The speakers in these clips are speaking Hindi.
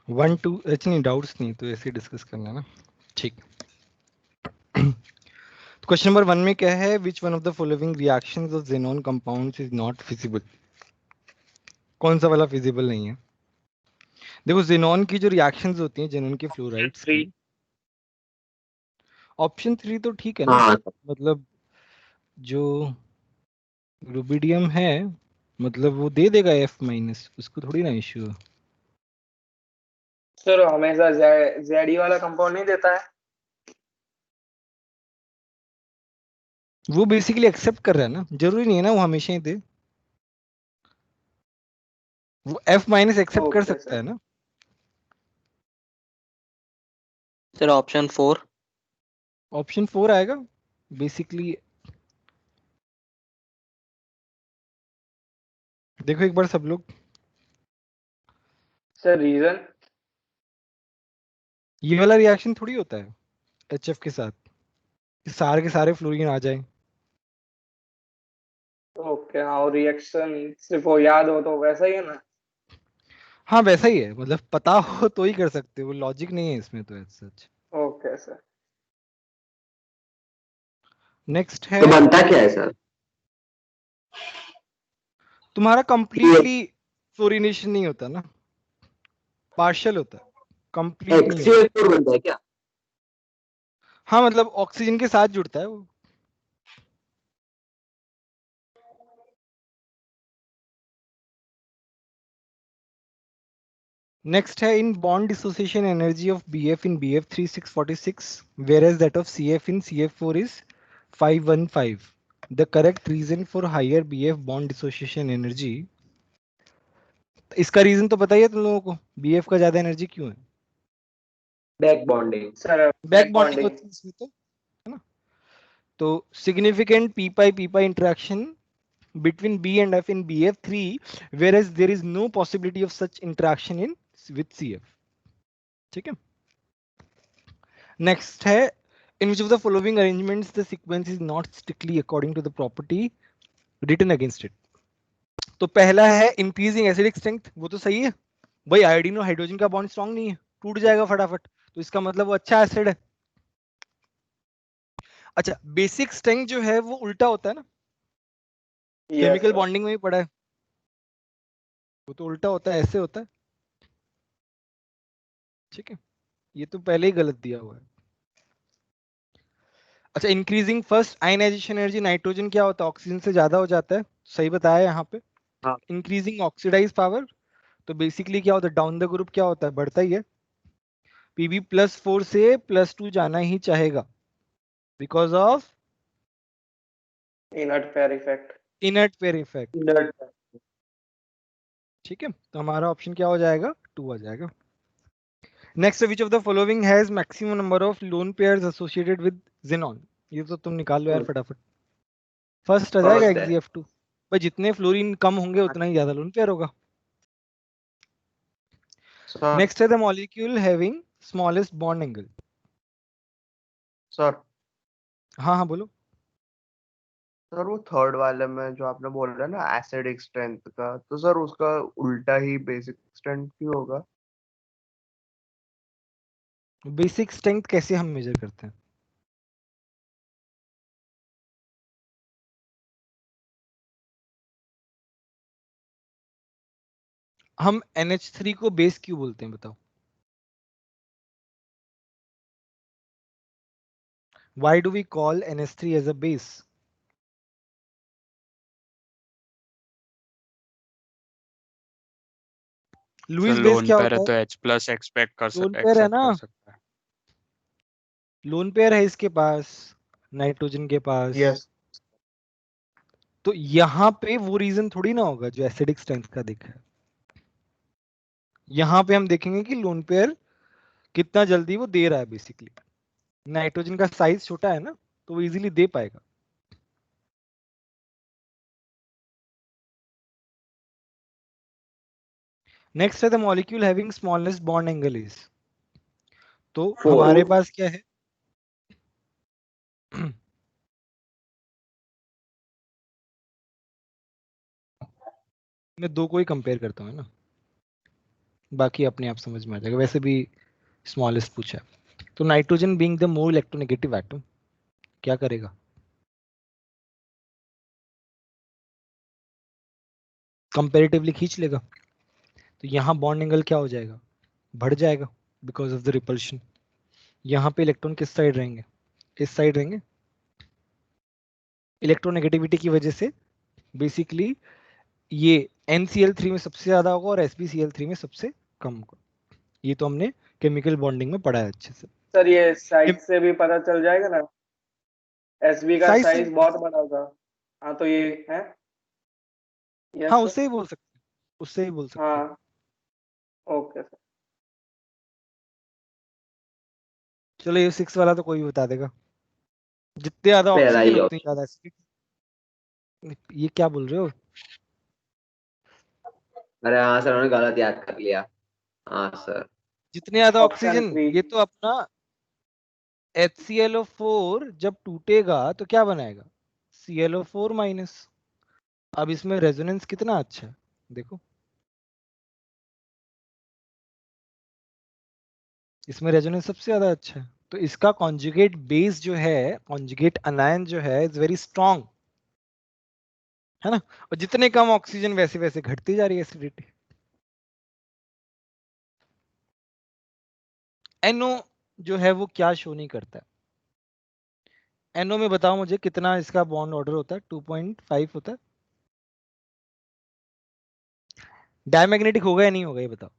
1 2 अच्छा नहीं, डाउट्स नहीं तो ऐसे डिस्कस करना है ना। ठीक। क्वेश्चन नंबर 1 में क्या है, which one of the following reactions of xenon compounds is not feasible. कौन सा वाला फिजिबल नहीं है? देखो xenon की जो रिएक्शंस होती हैं xenon के फ्लोराइड्स थ्री। की, ऑप्शन 3 तो ठीक है ना, हाँ मतलब जो रुबिडियम है मतलब वो दे देगा F माइनस, उसको थोड़ी ना इश्यू है। सर हमेशा जेडी वाला कंपाउंड नहीं देता है। वो बेसिकली एक्सेप्ट कर रहा है ना, जरूरी नहीं है ना वो हमेशा ही दे, वो F माइनस एक्सेप्ट कर ओके सकता सर। है ना। Sir option 4। ऑप्शन 4 आएगा बेसिकली। देखो एक बार सब लोग, सर रीजन। ये वाला रिएक्शन थोड़ी होता है HF के साथ कि सारे के सारे फ्लोरीन आ जाए। ओके हाँ, और रिएक्शन सिर्फ वो याद हो तो वैसा ही है ना। हाँ वैसा ही है, मतलब पता हो तो ही कर सकते हो, लॉजिक नहीं है इसमें तो सच। Okay sir. नेक्स्ट तो है, बनता क्या है सर? तुम्हारा कंप्लीटली फ्लोरिनेशन नहीं होता ना, पार्शियल होता है, कंप्लीट नहीं होता। HCl4 बनता है क्या? हाँ मतलब ऑक्सीजन के साथ जुड़ता है वो। नेक्स्ट है, in bond dissociation energy of BF in BF3 646 whereas that of CF in CF4 is 515, the correct reason for higher BF bond dissociation energy। इसका रीजन तो पता ही है तुम लोगों को, BF का ज्यादा एनर्जी क्यों है? Back bonding. Sir back back bonding bonding. होती है इसमें तो, है ना। तो significant P pi interaction between B and F in BF3 whereas there is no possibility of such interaction in with CF। ठीक है। नेक्स्ट है, in which of the following arrangements the sequence is not strictly according to the property written against it। तो पहला है इंक्रीजिंग एसिडिक स्ट्रेंथ, वो तो सही है भाई, आयोडीन और हाइड्रोजन का बॉन्ड स्ट्रांग नहीं है, टूट जाएगा फटाफट, तो इसका मतलब वो अच्छा एसिड है। अच्छा बेसिक स्ट्रेंथ जो है वो उल्टा होता है ना, यस केमिकल सर। बॉन्डिंग में भी पड़ा है, वो तो उल्टा होता है, ऐसे होता है। ठीक है, ये तो पहले ही गलत दिया हुआ है। अच्छा increasing first ionization energy nitrogen क्या होता है, ऑक्सीजन से ज्यादा हो जाता है, सही बताया यहाँ पे। हाँ। इंक्रीजिंग ऑक्सीडाइज पावर, तो बेसिकली क्या होता है, डाउन द ग्रुप क्या होता है, बढ़ता ही है, Pb+4 से +2 जाना ही चाहेगा because of inert pair effect. Inert pair effect. Inert. ठीक है, तो हमारा ऑप्शन क्या हो जाएगा, 2 आ जाएगा। Next, which of the following has maximum number of lone pairs associated with xenon। ये तो तुम निकाल लो यार फटाफट, फर्स्ट आ जाएगा फर्स्ट है। XeF2। भाई जितने फ्लोरीन कम होंगे उतना ही ज्यादा लोन पेयर होगा। सर नेक्स्ट है the molecule having smallest bond angle. Sir हाँ हाँ बोलो। सर वो थर्ड वाले में जो आपने बोल रहा है ना एसिडिक स्ट्रेंथ का, तो सर उसका उल्टा ही बेसिक स्ट्रेंथ क्यों होगा? बेसिक स्ट्रेंथ कैसे हम मेजर करते हैं? हम NH3 को बेस क्यों बोलते हैं बताओ? Why do we call NH3 as a base? Sir Lewis base lone क्या पेयर है होता है? तो H+ लोन पेयर है एक्सेप्ट ना, कर सकता है। लोन पेयर है इसके पास, नाइट्रोजन के पास। यस। तो यहाँ पे वो रीजन थोड़ी ना होगा जो एसिडिक स्ट्रेंथ का देखा है। यहाँ पे हम देखेंगे कि लोन पेयर कितना जल्दी वो दे रहा है, बेसिकली नाइट्रोजन का साइज छोटा है ना, तो वो इजीली दे पाएगा। नेक्स्ट है the molecule having smallest bond angle is. तो 4। हमारे पास क्या है मैं दो को ही कंपेयर करता हूँ ना। बाकी अपने आप समझ में आ जाएगा, वैसे भी स्मॉलेस्ट पूछा है। तो nitrogen being the more electronegative atom क्या करेगा? कंपैरेटिवली खींच लेगा, तो यहाँ बॉन्ड एंगल क्या हो जाएगा? बढ़ जाएगा बिकॉज ऑफ द रिपल्शन। यहाँ पे इलेक्ट्रॉन किस साइड रहेंगे? इस साइड रहेंगे। इलेक्ट्रोनेगेटिविटी की वजह से बेसिकली ये NCl3 में सबसे ज्यादा होगा और SbCl3 में सबसे कम होगा। ये तो हमने केमिकल बॉन्डिंग में पढ़ा है अच्छे से। सर ये साइज से भी पता चल जाएगा ना, एसबी का साइज से, साइज बहुत बड़ा था। हाँ तो ये है। यस हाँ सर। उससे ही बोल सकते हैं, उससे ही बोल सकते हैं। हाँ ओके सर। चलो ये 6 वाला तो कोई भी बता देगा। जितने ज्यादा पहला ऑक्सीजन ही उतनी ज्यादा एसिडिक। ये क्या बोल रहे हो? अरे हाँ सर, उन्होंने गलत याद कर लिया। हाँ सर। जितने ज्यादा ऑप्शन ऑक्सीजन, 3। ये तो अपना HClO4 जब टूटेगा तो क्या बनाएगा? ClO4 minus. अब इसमें रेजोनेंस कितना अच्छा है देखो, इसमें रेजोनेंस सबसे ज्यादा अच्छा है। तो इसका कॉन्जुगेट बेस जो है, कॉन्जुगेट अनायन जो है, इज वेरी स्ट्रॉन्ग, है ना। और जितने कम ऑक्सीजन वैसे वैसे घटती जा रही है एसिडिटी। NO जो है वो क्या शो नहीं करता है? NO में बताओ मुझे कितना इसका बॉन्ड ऑर्डर होता है? 2.5 होता है। डायमैग्नेटिक होगा या नहीं होगा ये बताओ?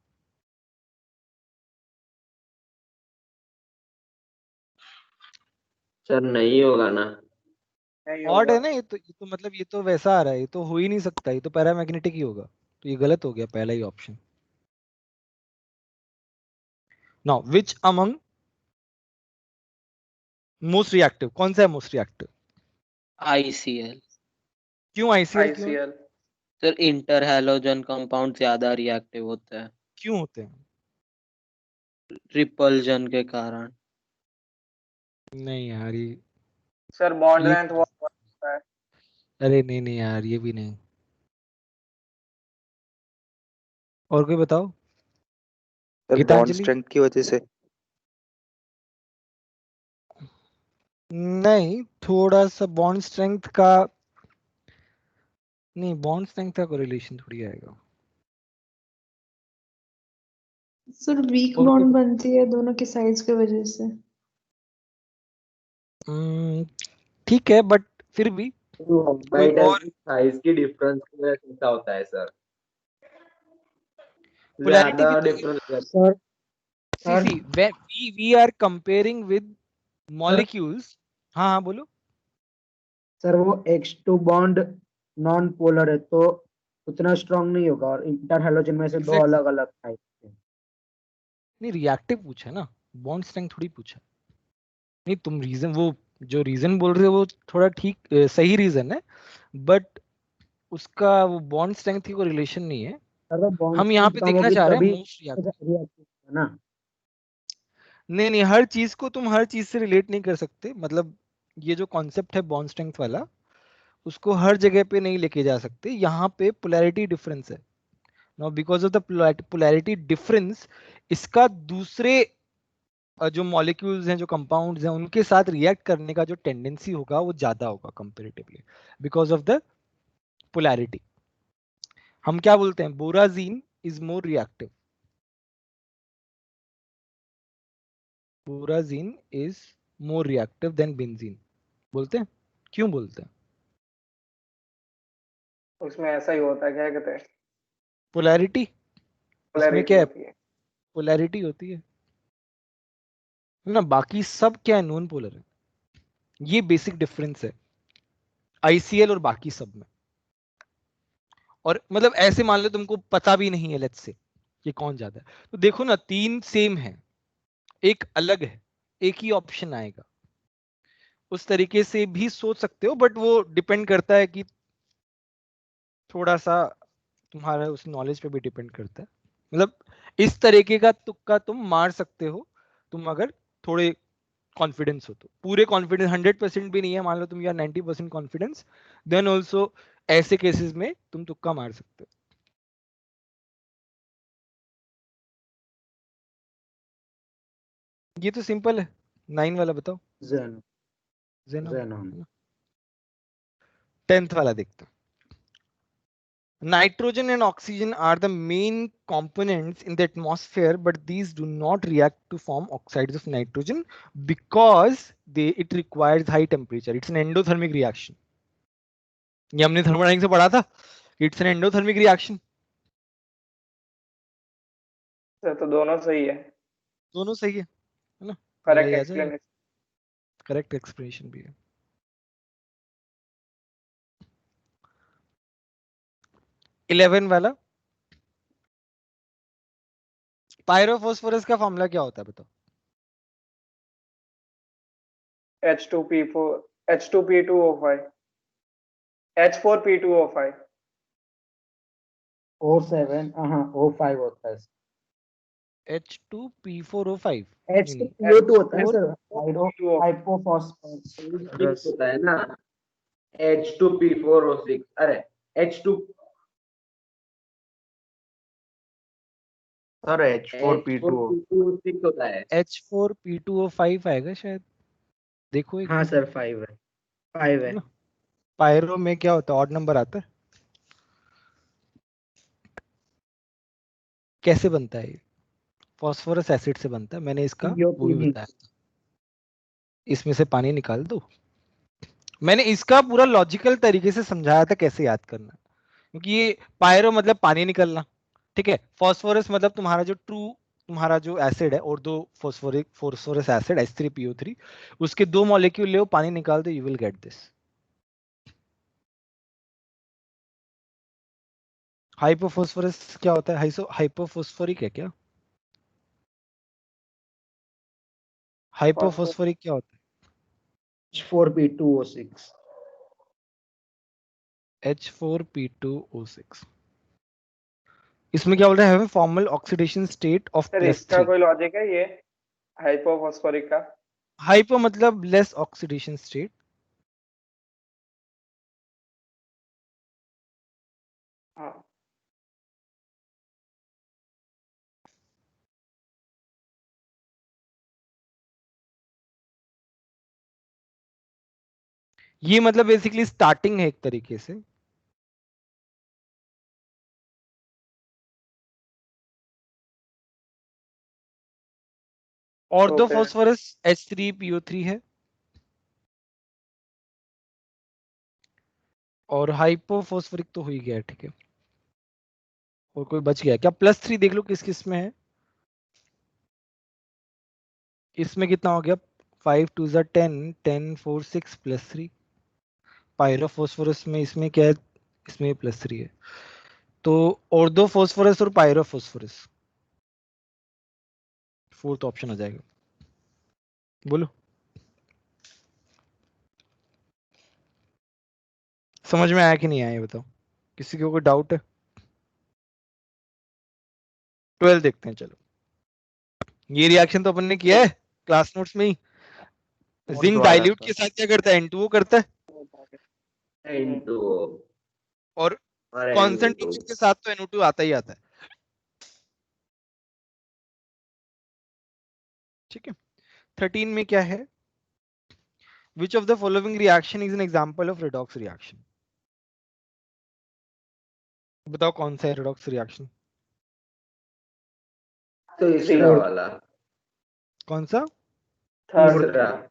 सर नहीं होगा ना। नहीं ऑड होगा। है ना, ये तो मतलब ये तो वैसा आ रहा है, ये तो हो ही नहीं सकता, ये तो पैरामैग्नेटिक ही होगा। तो ये गलत हो गया पहला ही option. Now which among most reactive, कौन सा है मोस्ट रिएक्टिव? ICl। क्यों ICl क्यों है? ICL. Sir interhalogen compound ज्यादा रिएक्टिव होता है क्यों होते हैं? रिपल्जन के कारण। नहीं यार सर बॉन्ड ये लेंथ बहुत होता है। अरे नहीं नहीं यार, ये भी नहीं। और कोई बताओ। Sir bond Geetanjali? स्ट्रेंथ की वजह से। नहीं, थोड़ा सा बॉन्ड स्ट्रेंथ का नहीं, बॉन्ड स्ट्रेंथ का कोरिलेशन थोड़ी आएगा। सर वीक और कोई बॉन्ड बनती है दोनों के साइज की वजह से। हम्म, ठीक है बट फिर भी कोई और साइज की डिफरेंस की वजह से ऐसा होता है सर। पोलैरिटी भी ज्यादा तो difference. Sir see sir see when we are comparing with sir molecules। हाँ हाँ बोलो। सर वो H2 बॉन्ड नॉन पोलर है तो उतना स्ट्रांग नहीं होगा, और इंटर हैलोजन में से दो एग्जैक्टली अलग अलग टाइप के। नहीं, रिएक्टिव पूछा है ना, बॉन्ड स्ट्रेंथ थोड़ी पूछा। नहीं तुम रीजन, वो जो रीजन बोल रहे हो वो थोड़ा ठीक सही रीजन है, बट उसका वो बॉन्ड स्ट्रेंथ की कोई रिलेशन नहीं है। सर वो बॉन्ड हम यहाँ स्ट्रेंथ पे कम देखना होगी चाह रहे हैं तभी मोस्ट रिएक्टिव। रिएक्टिव है ना। नहीं नहीं, हर चीज को तुम हर चीज से रिलेट नहीं कर सकते, मतलब ये जो कॉन्सेप्ट है बॉन्ड स्ट्रेंथ वाला, उसको हर जगह पे नहीं लेके जा सकते। यहाँ पे पोलैरिटी डिफरेंस है। Now because of the polarity difference, इसका दूसरे जो मॉलिक्यूल्स हैं, जो कंपाउंड्स हैं, उनके साथ रिएक्ट करने का जो टेंडेंसी होगा वो ज्यादा होगा comparatively, because of the polarity. हम क्या बोलते हैं? Borazine is more reactive. Borazine is more reactive than benzene बोलते हैं। क्यों बोलते हैं? उसमें ऐसा ही होता है, क्या कहते हैं, पोलैरिटी। इसमें पोलैरिटी क्या है? होती है। पोलैरिटी होती है ना, बाकी सब क्या है? नॉन पोलर है। ये बेसिक डिफरेंस है ICl और बाकी सब में। और मतलब ऐसे मान लो तुमको पता भी नहीं है लेट्स से ये कौन ज्यादा है, तो देखो ना, तीन सेम है, एक अलग है, एक ही ऑप्शन आएगा। उस तरीके से भी सोच सकते हो, बट वो डिपेंड करता है कि थोड़ा सा तुम्हारा उस नॉलेज पे भी डिपेंड करता है। मतलब इस तरीके का तुक्का तुम मार सकते हो, तुम अगर थोड़े कॉन्फिडेंस हो तो। पूरे कॉन्फिडेंस 100% भी नहीं है, मान लो तुम यार 90% कॉन्फिडेंस, देन ऑल्सो ऐसे केसेस में तुम तुक्का मार सकते हो। ये तो सिंपल है, 9 वाला बताओ। Xenon. Xenon। Xenon. 10th वाला देखते हैं। Nitrogen and oxygen are the main components in the atmosphere, but these do not react to form oxides of nitrogen because it requires high temperature. It's an endothermic reaction. ये हमने थर्मोडायनामिक्स से पढ़ा था। It's an endothermic reaction. Sir तो दोनों सही है, दोनों सही है ना? करेक्ट ये आ जाएगा। एक्सप्लेनेशन। करेक्ट एक्सप्लेनेशन भी है। 11 वाला, पायरोफॉस्फोरस का फॉर्मूला क्या होता है बताओ? H2P4 H2P2O5 H4P2O5 O7 O5 होता है। H2P4O5 H2PO2 होता है सर, H4P2O5 हाइपोफॉस्फोरस। होता है ना, H2P4O6, अरे H2 सर H4P2O। H4P2O6 होता है। H4P2O5 आएगा शायद, देखो एक हाँ सर 5 है, 5 है। ना? पायरो में क्या होता है, ऑड नंबर आता है। कैसे बनता है ये? फास्फोरस एसिड से बनता है, मैंने इसका वो भी बताया था। इसमें से पानी निकाल दो। मैंने इसका पूरा लॉजिकल तरीके से समझाया था कैसे याद करना, क्योंकि ये पायरो मतलब पानी निकलना, ठीक है। फास्फोरस मतलब तुम्हारा जो एसिड है, और दो फास्फोरस एसिड H3PO3, उसके 2 मॉलिक्यूल ले, पानी निकाल दो, you will get this. Hypophosphorous क्या होता है? हाइपोफॉस्फोरिक है क्या? हाइपोफॉस्फोरिक क्या होता H4P2O6। है? H4P2O6। इसमें क्या बोल रहा है? Formal oxidation state of sir इसका +3। कोई लॉजिक है ये हाइपोफॉस्फोरिक का? हाइपो मतलब लेस ऑक्सीडेशन स्टेट, हाँ ये मतलब बेसिकली स्टार्टिंग है एक तरीके से। और दो Okay. फास्फोरस H3PO3 है, और हाइपोफॉस्फोरिक तो हो ही गया, ठीक है। और कोई बच गया क्या? +3 देख लो किस किस में है। इसमें कितना हो गया? 5 2 10, 10 4 6 +3। पायरोफॉस्फोरस में इसमें क्या है? इसमें +3 है, तो और दो फास्फोरस और पायरोफॉस्फोरस, 4th ऑप्शन आ जाएगा। बोलो, समझ में आया कि नहीं आया ये बताओ, किसी को कोई डाउट है? 12 देखते हैं चलो। ये रिएक्शन तो अपन ने किया है क्लास नोट्स में ही। जिंक डाइल्यूट के साथ क्या करता है? N2O करता है, N2O और और कॉन्सेंट्रेशन NO2। के साथ तो NO2 आता ही आता है, ठीक है। 13 में क्या है? Which of the following reaction is an example of redox reaction? बताओ कौन सा है redox reaction? तीसरा वाला, कौन सा? थर्ड।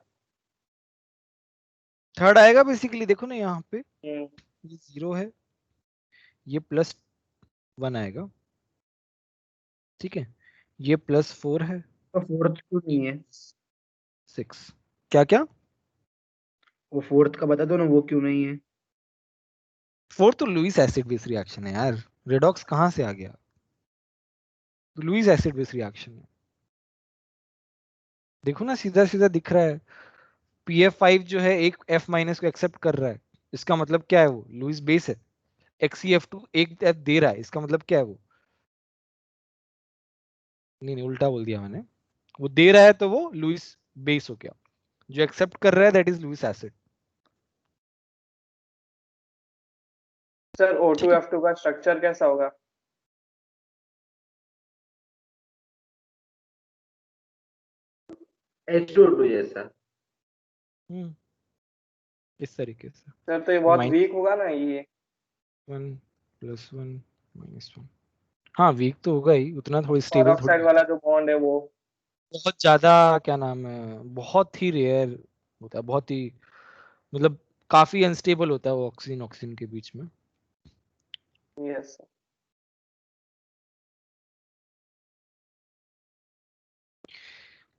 थर्ड आएगा बेसिकली, देखो ना यहाँ पे हम्म, ये 0 है, ये +1 आएगा, ठीक है। ये +4 है, तो फोर्थ क्यों नहीं है? 6। क्या क्या? वो फोर्थ का बता दो ना, वो क्यों नहीं है? 4 तो लुईस एसिड बेस रिएक्शन है यार, रेडॉक्स कहाँ से आ गया? लुईस एसिड बेस रिएक्शन है, देखो ना सीधा सीधा दिख रहा है। PF5 जो है एक F- को एक्सेप्ट कर रहा है, इसका मतलब क्या है? वो लुईस बेस है। XeF2 एक F दे रहा है, इसका मतलब क्या है? वो नहीं नहीं, उल्टा बोल दिया मैंने। वो दे रहा है तो वो लुईस बेस हो गया, जो एक्सेप्ट कर रहा है that is Lewis acid. Sir O2F2 का स्ट्रक्चर कैसा होगा? H2O2 जैसा। हम्म, इस तरीके से सर तो ये बहुत माइनस वीक होगा ना ये। 1 + 1 -1। हाँ वीक तो होगा ही, उतना थोड़ी और स्टेबल थोड़ी ऑक्साइड वाला जो बॉन्ड है वो। बहुत ज्यादा क्या नाम है, बहुत ही रेयर होता है, बहुत ही मतलब काफी अनस्टेबल होता है वो ऑक्सीजन ऑक्सीजन के बीच में। Yes sir.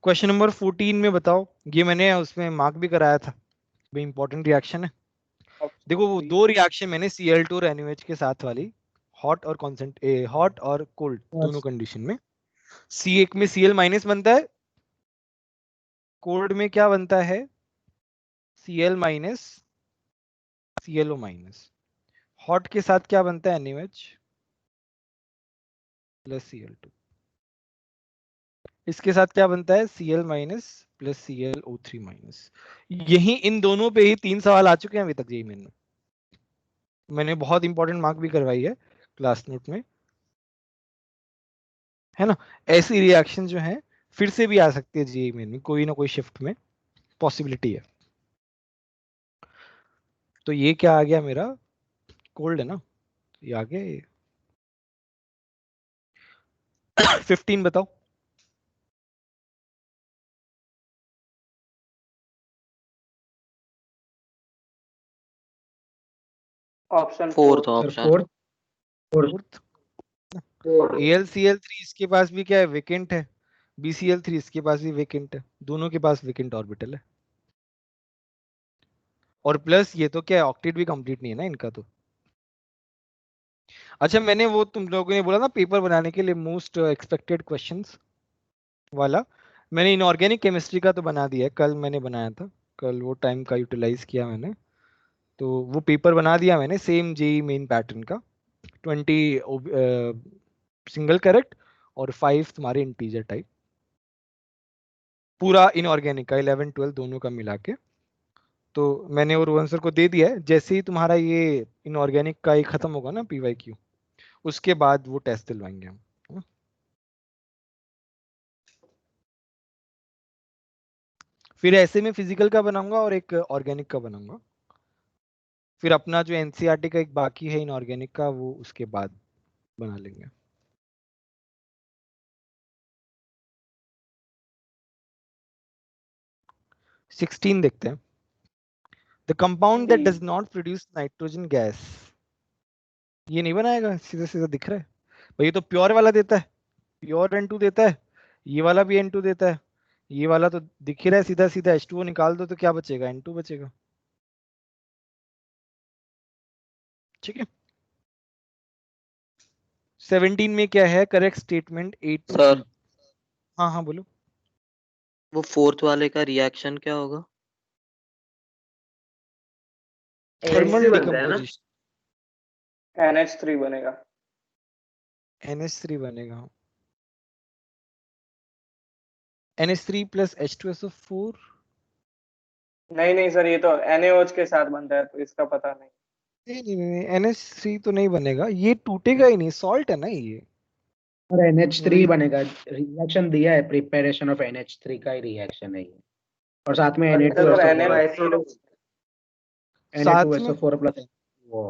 क्वेश्चन नंबर 14 में बताओ, ये मैंने उसमें मार्क भी कराया था, भाई इंपॉर्टेंट रिएक्शन है। देखो वो दो रिएक्शन मैंने Cl2 और NaOH के साथ वाली, हॉट और हॉट और कोल्ड दोनों कंडीशन में, C1 में Cl- बनता है, कोल्ड में क्या बनता है Cl- ClO-, हॉट के साथ क्या बनता है NaOH + Cl2, इसके साथ क्या बनता है Cl- + ClO3-। यही इन दोनों पे ही 3 सवाल आ चुके हैं अभी तक यही मैंने बहुत इंपॉर्टेंट मार्क भी करवाई है क्लास नोट में, है ना। ऐसी रिएक्शन जो है फिर से भी आ सकती है जेईई में, कोई ना कोई शिफ्ट में पॉसिबिलिटी है। तो ये क्या आ गया मेरा, कोल्ड है ना, ये आ गया ये। 15 बताओ। Option fourth four. Sir option. Fourth AlCl3 इसके पास भी क्या है, वेकेंट है, BCl3 इसके पास भी वेकेंट है, दोनों के पास वेकेंट ऑर्बिटल है, और प्लस ये तो क्या है, ऑक्टेट भी कंप्लीट नहीं है ना इनका तो। अच्छा मैंने वो तुम लोगों ने बोला ना पेपर बनाने के लिए मोस्ट एक्सपेक्टेड क्वेश्चंस वाला, मैंने इनऑर्गेनिक केमिस्ट्री का तो बना दिया है, कल मैंने बनाया था, कल वो टाइम का यूटिलाइज किया मैंने, तो वो पेपर बना दिया मैंने सेम जेई मेन पैटर्न का, 20 सिंगल करेक्ट और 5 तुम्हारे इंटीजर टाइप, पूरा इनऑर्गेनिक का 11 12 दोनों का मिला के। तो मैंने वो रोहन सर को दे दिया है, जैसे ही तुम्हारा ये इनऑर्गेनिक का ही खत्म होगा ना PYQ, उसके बाद वो टेस्ट दिलवाएंगे हम, है ना? फिर ऐसे में फिजिकल का बनाऊंगा और एक ऑर्गेनिक का बनाऊंगा, फिर अपना जो एनसीईआरटी का एक बाकी है इनऑर्गेनिक का वो उसके बाद बना लेंगे। सिक्सटीन देखते हैं। The compound that does not produce nitrogen gas, ये नहीं बनाएगा, सीधा सीधा दिख रहा है भाई, ये तो प्योर वाला देता है, प्योर N2 देता है, ये वाला भी N2 देता है, ये वाला तो दिख ही रहा है, सीधा सीधा H2O निकाल दो तो क्या बचेगा, N2 बचेगा। ठीक है। 17 में क्या है, correct statement A to sir B। हाँ हाँ बोलो। वो फोर्थ वाले का रिएक्शन क्या होगा? थर्मल NH3 बनता है ना। डिकम्पोजिशन, NH3 बनेगा। NH3 बनेगा, NH3 + H2SO4। नहीं नहीं सर, ये तो NaOH के साथ बनता है तो इसका पता नहीं। नहीं NH3 तो नहीं बनेगा, ये टूटेगा ही नहीं, सॉल्ट है ना ये। और NH3 बनेगा, रिएक्शन दिया है, प्रिपरेशन ऑफ NH3 का ही रिएक्शन है ये, और साथ में अच्छा सर, Na2SO4 है, NaOH साथ में Na2SO4 प्लस वो।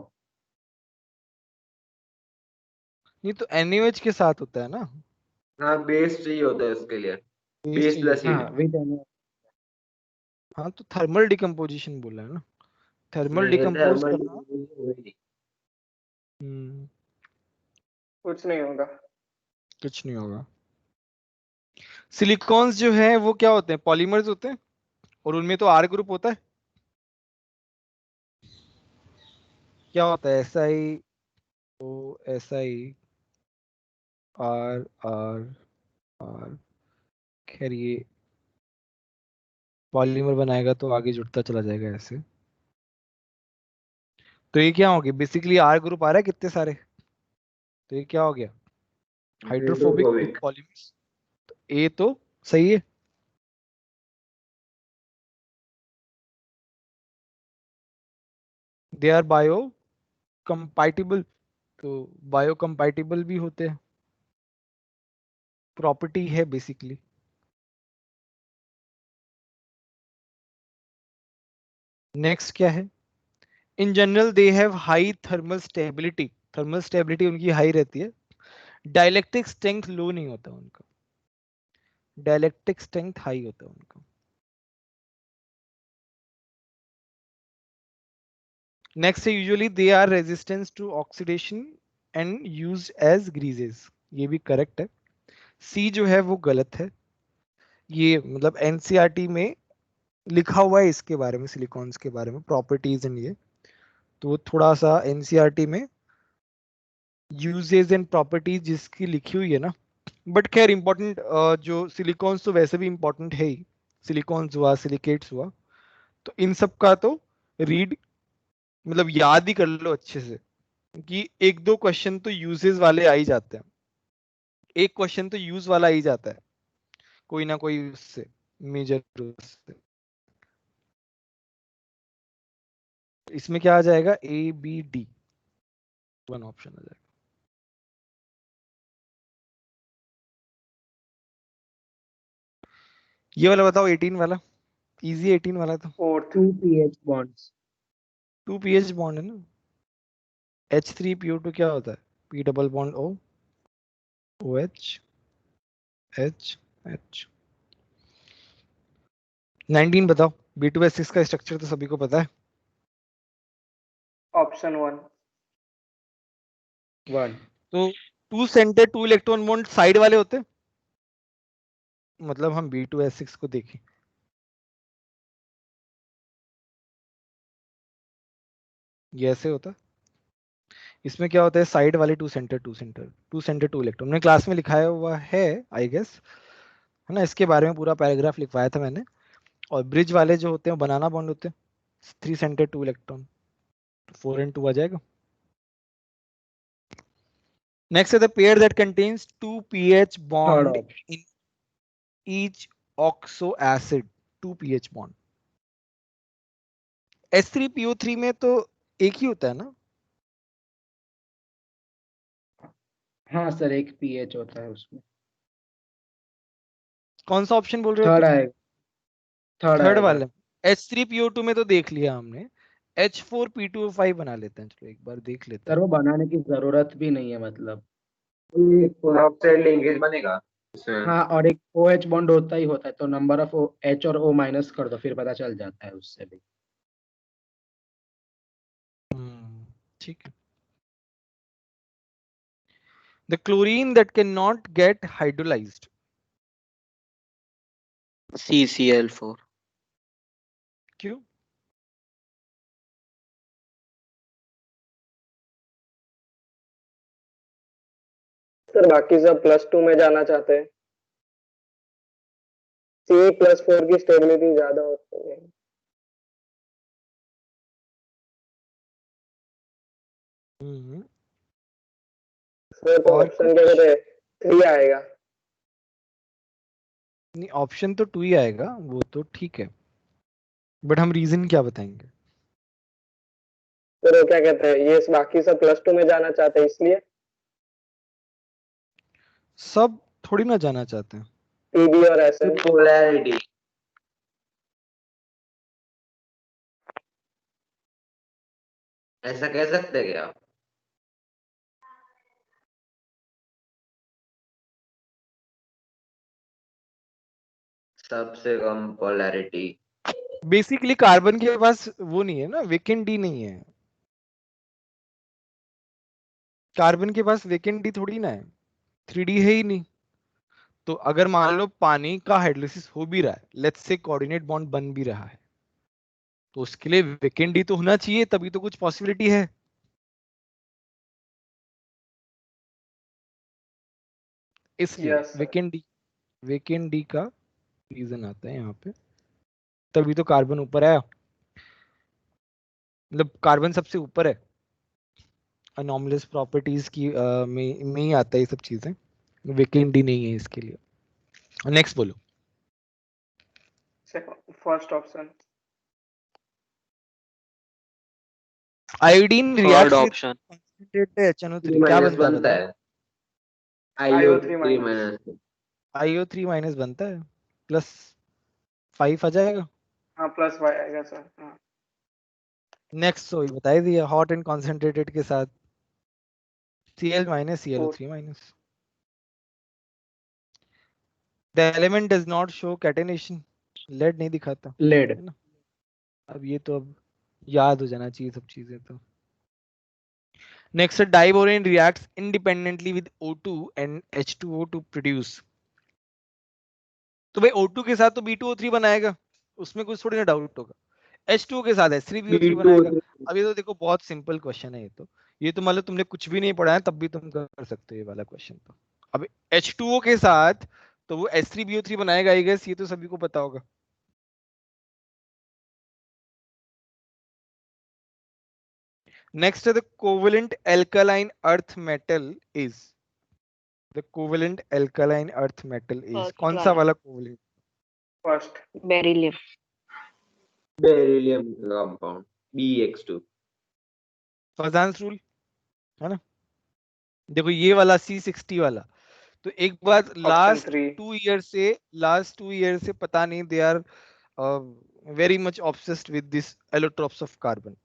नहीं तो NaOH के साथ होता है ना, हाँ बेस चाहिए होता है उसके लिए। बेस बेस चाहिए प्लस होता है। हाँ हीट। विद हाँ तो थर्मल डिकम्पोजिशन बोला है ना, थर्मल नहीं डिकम्पोज थर्मल करना। वही। हम्म, कुछ नहीं होगा। कुछ नहीं होगा। सिलिकॉन्स जो है वो क्या होते हैं, पॉलीमर्स होते हैं, और उनमें तो R ग्रुप होता है, क्या होता है SiO SiR खैर ये पॉलीमर बनाएगा तो आगे जुड़ता चला जाएगा ऐसे। तो ये क्या हो गया, बेसिकली R ग्रुप आ रहा है कितने सारे, तो ये क्या हो गया, हाइड्रोफोबिक विथ हाइड्रोफोबिक। पॉलीमर्स, ए तो सही है। दे आर बायो कंपैटिबल, तो बायो कंपैटिबल भी होते हैं, प्रॉपर्टी है बेसिकली। नेक्स्ट क्या है? In general they have high thermal stability, thermal stability उनकी हाई रहती है, डाइलेक्ट्रिक स्ट्रेंथ लो नहीं होता उनका, डाइलेक्ट्रिक स्ट्रेंथ हाई होता है उनका। नेक्स्ट है usually they are resistance to oxidation and used as greases, ये भी करेक्ट है। सी जो है वो गलत है, ये मतलब एनसीईआरटी में लिखा हुआ है इसके बारे में, सिलिकॉन्स के बारे में प्रॉपर्टीज एंड ये, तो वो थोड़ा सा एनसीईआरटी में यूजेज एंड प्रॉपर्टीज जिसकी लिखी हुई है ना, बट खैर इंपॉर्टेंट जो सिलिकॉन्स तो वैसे भी इंपॉर्टेंट है ही, सिलिकॉन्स हुआ, सिलिकेट्स हुआ, तो इन सब का तो रीड मतलब याद ही कर लो अच्छे से, कि एक दो क्वेश्चन तो यूजेस वाले आ ही जाते हैं, एक क्वेश्चन तो यूज वाला आ ही जाता है कोई ना कोई उससे, मेजर उससे। इसमें क्या आ जाएगा? A B D, one option आ जाएगा। ये वाला बताओ, 18 वाला, इजी 18 वाला तो। Fourth 2 pH bonds. 2 pH bond है ना, H3PO2 क्या होता है? P double bond O, OH, H, H। 19 बताओ, B2S6 का स्ट्रक्चर तो सभी को पता है। ऑप्शन 1। 1. तो 2 सेंटर 2 इलेक्ट्रॉन बॉन्ड साइड वाले होते हैं, मतलब हम B2S6 को देखें, ये ऐसे होता है। इसमें क्या होता है? साइड वाले 2 सेंटर 2 सेंटर 2 सेंटर 2 इलेक्ट्रॉन, मैंने क्लास में लिखाया हुआ है आई गेस, है ना, इसके बारे में पूरा पैराग्राफ लिखवाया था मैंने। और ब्रिज वाले जो होते हैं बनाना बॉन्ड होते हैं, 3 सेंटर 2 इलेक्ट्रॉन, 4 and 2 आ जाएगा। नेक्स्ट है the pair that contains 2 pH Third bond option. in each oxo acid, 2 pH bond। H3PO3 में तो एक ही होता है ना? हाँ सर, एक pH होता है उसमें. कौन सा ऑप्शन बोल रहे हो थर्ड तुम? आएगा. थर्ड थर्ड आएगा. वाले। H3PO2 में तो देख लिया हमने, H4P2O5 बना लेते हैं, चलो एक बार देख लेते सर हैं। वो बनाने की जरूरत भी नहीं है मतलब. ऑक्साइड लिंकेज बनेगा इसमें। हाँ, और एक OH बॉन्ड होता ही होता है, तो नंबर ऑफ H और O माइनस कर दो, फिर पता चल जाता है उससे भी. ठीक है। The chlorine that cannot get hydrolyzed, CCl4। क्यों? सर बाकी सब +2 में जाना चाहते हैं, C+4 की स्टेबिलिटी ज्यादा होती है। सर तो और ऑप्शन क्या कहते हैं, 3 आएगा। नहीं, ऑप्शन तो 2 ही आएगा, वो तो ठीक है, बट हम रीजन क्या बताएंगे? सर वो क्या कहते हैं, ये बाकी सब +2 में जाना चाहते हैं इसलिए। सब थोड़ी ना जाना चाहते हैं। PB और SN। पोलैरिटी, ऐसा कह सकते हैं क्या? सबसे कम पोलैरिटी। बेसिकली कार्बन के पास वो नहीं है ना, वेकेंट डी नहीं है, कार्बन के पास वेकेंट डी थोड़ी ना है, 3D है ही नहीं। तो अगर मान लो पानी का हाइड्रोलिसिस हो भी रहा है, लेट्स से कोऑर्डिनेट बॉन्ड बन भी रहा है, तो उसके लिए वेकेंट डी तो होना चाहिए, तभी तो कुछ पॉसिबिलिटी है। इसलिए यस सर। वेकेंट डी का रीजन आता है यहाँ पे, तभी तो कार्बन ऊपर आया, मतलब कार्बन सबसे ऊपर है, अनॉमलस प्रॉपर्टीज की में ही आता है ये सब चीजें, वेकेंट डी नहीं है इसके लिए। नेक्स्ट बोलो। First option. Iodine third reacts with option. concentrated HNO3 क्या बनता है बनता बताओ? है, IO3 IO3 minus. IO3 minus बनता है, प्लस 5 आ जाएगा। हाँ +5 आएगा सर। हाँ नेक्स्ट तो बता ही दिया, हॉट एंड कॉन्सेंट्रेटेड के साथ Cl minus ClO3 minus. The element does not show catenation. Lead नहीं दिखाता लेड है ना। अब ये तो अब याद हो जाना चाहिए सब चीजें तो। Next, diborane reacts independently with O2 and H2O to produce। तो भाई O2 के साथ तो B2O3 बनाएगा, उसमें कुछ थोड़ी ना डाउट होगा। H2O के साथ H3BO3 बनाएगा। अब ये तो देखो बहुत सिंपल क्वेश्चन है ये तो मतलब तुमने कुछ भी नहीं पढ़ा है तब भी तुम कर सकते हो ये वाला क्वेश्चन तो। अब H2O के साथ तो वो H3BO3 बनाएगा आई गेस, ये तो सभी को पता होगा। नेक्स्ट है the covalent alkaline earth metal is. The covalent alkaline earth metal is First कौन सा वाला। वाला covalent? First. Beryllium. Beryllium compound BX2। Fajans rule है ना। देखो ये वाला C60 वाला तो एक बार ऑप्शन लास्ट 3। 2 ईयर से पता नहीं they are very much obsessed with this allotropes of carbon.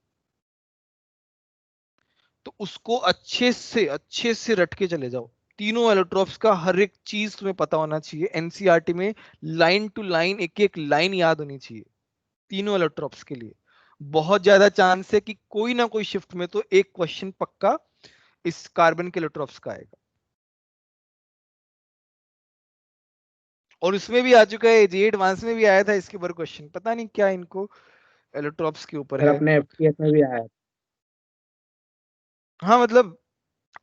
तो उसको अच्छे से रट के चले जाओ। तीनों एलोट्रॉप्स का हर एक चीज तुम्हें पता होना चाहिए। एनसीईआरटी में लाइन टू लाइन एक एक लाइन याद होनी चाहिए तीनों एलोट्रॉप्स के लिए। बहुत ज्यादा चांस है कि कोई ना कोई शिफ्ट में तो एक क्वेश्चन पक्का इस कार्बन के एलोट्रॉप्स का आएगा। और उसमें भी आ चुका है, जे एडवांस में भी आया था इसके ऊपर क्वेश्चन, पता नहीं क्या इनको एलोट्रॉप्स के ऊपर सर है। अपने एफटीएस में भी आया है। हाँ मतलब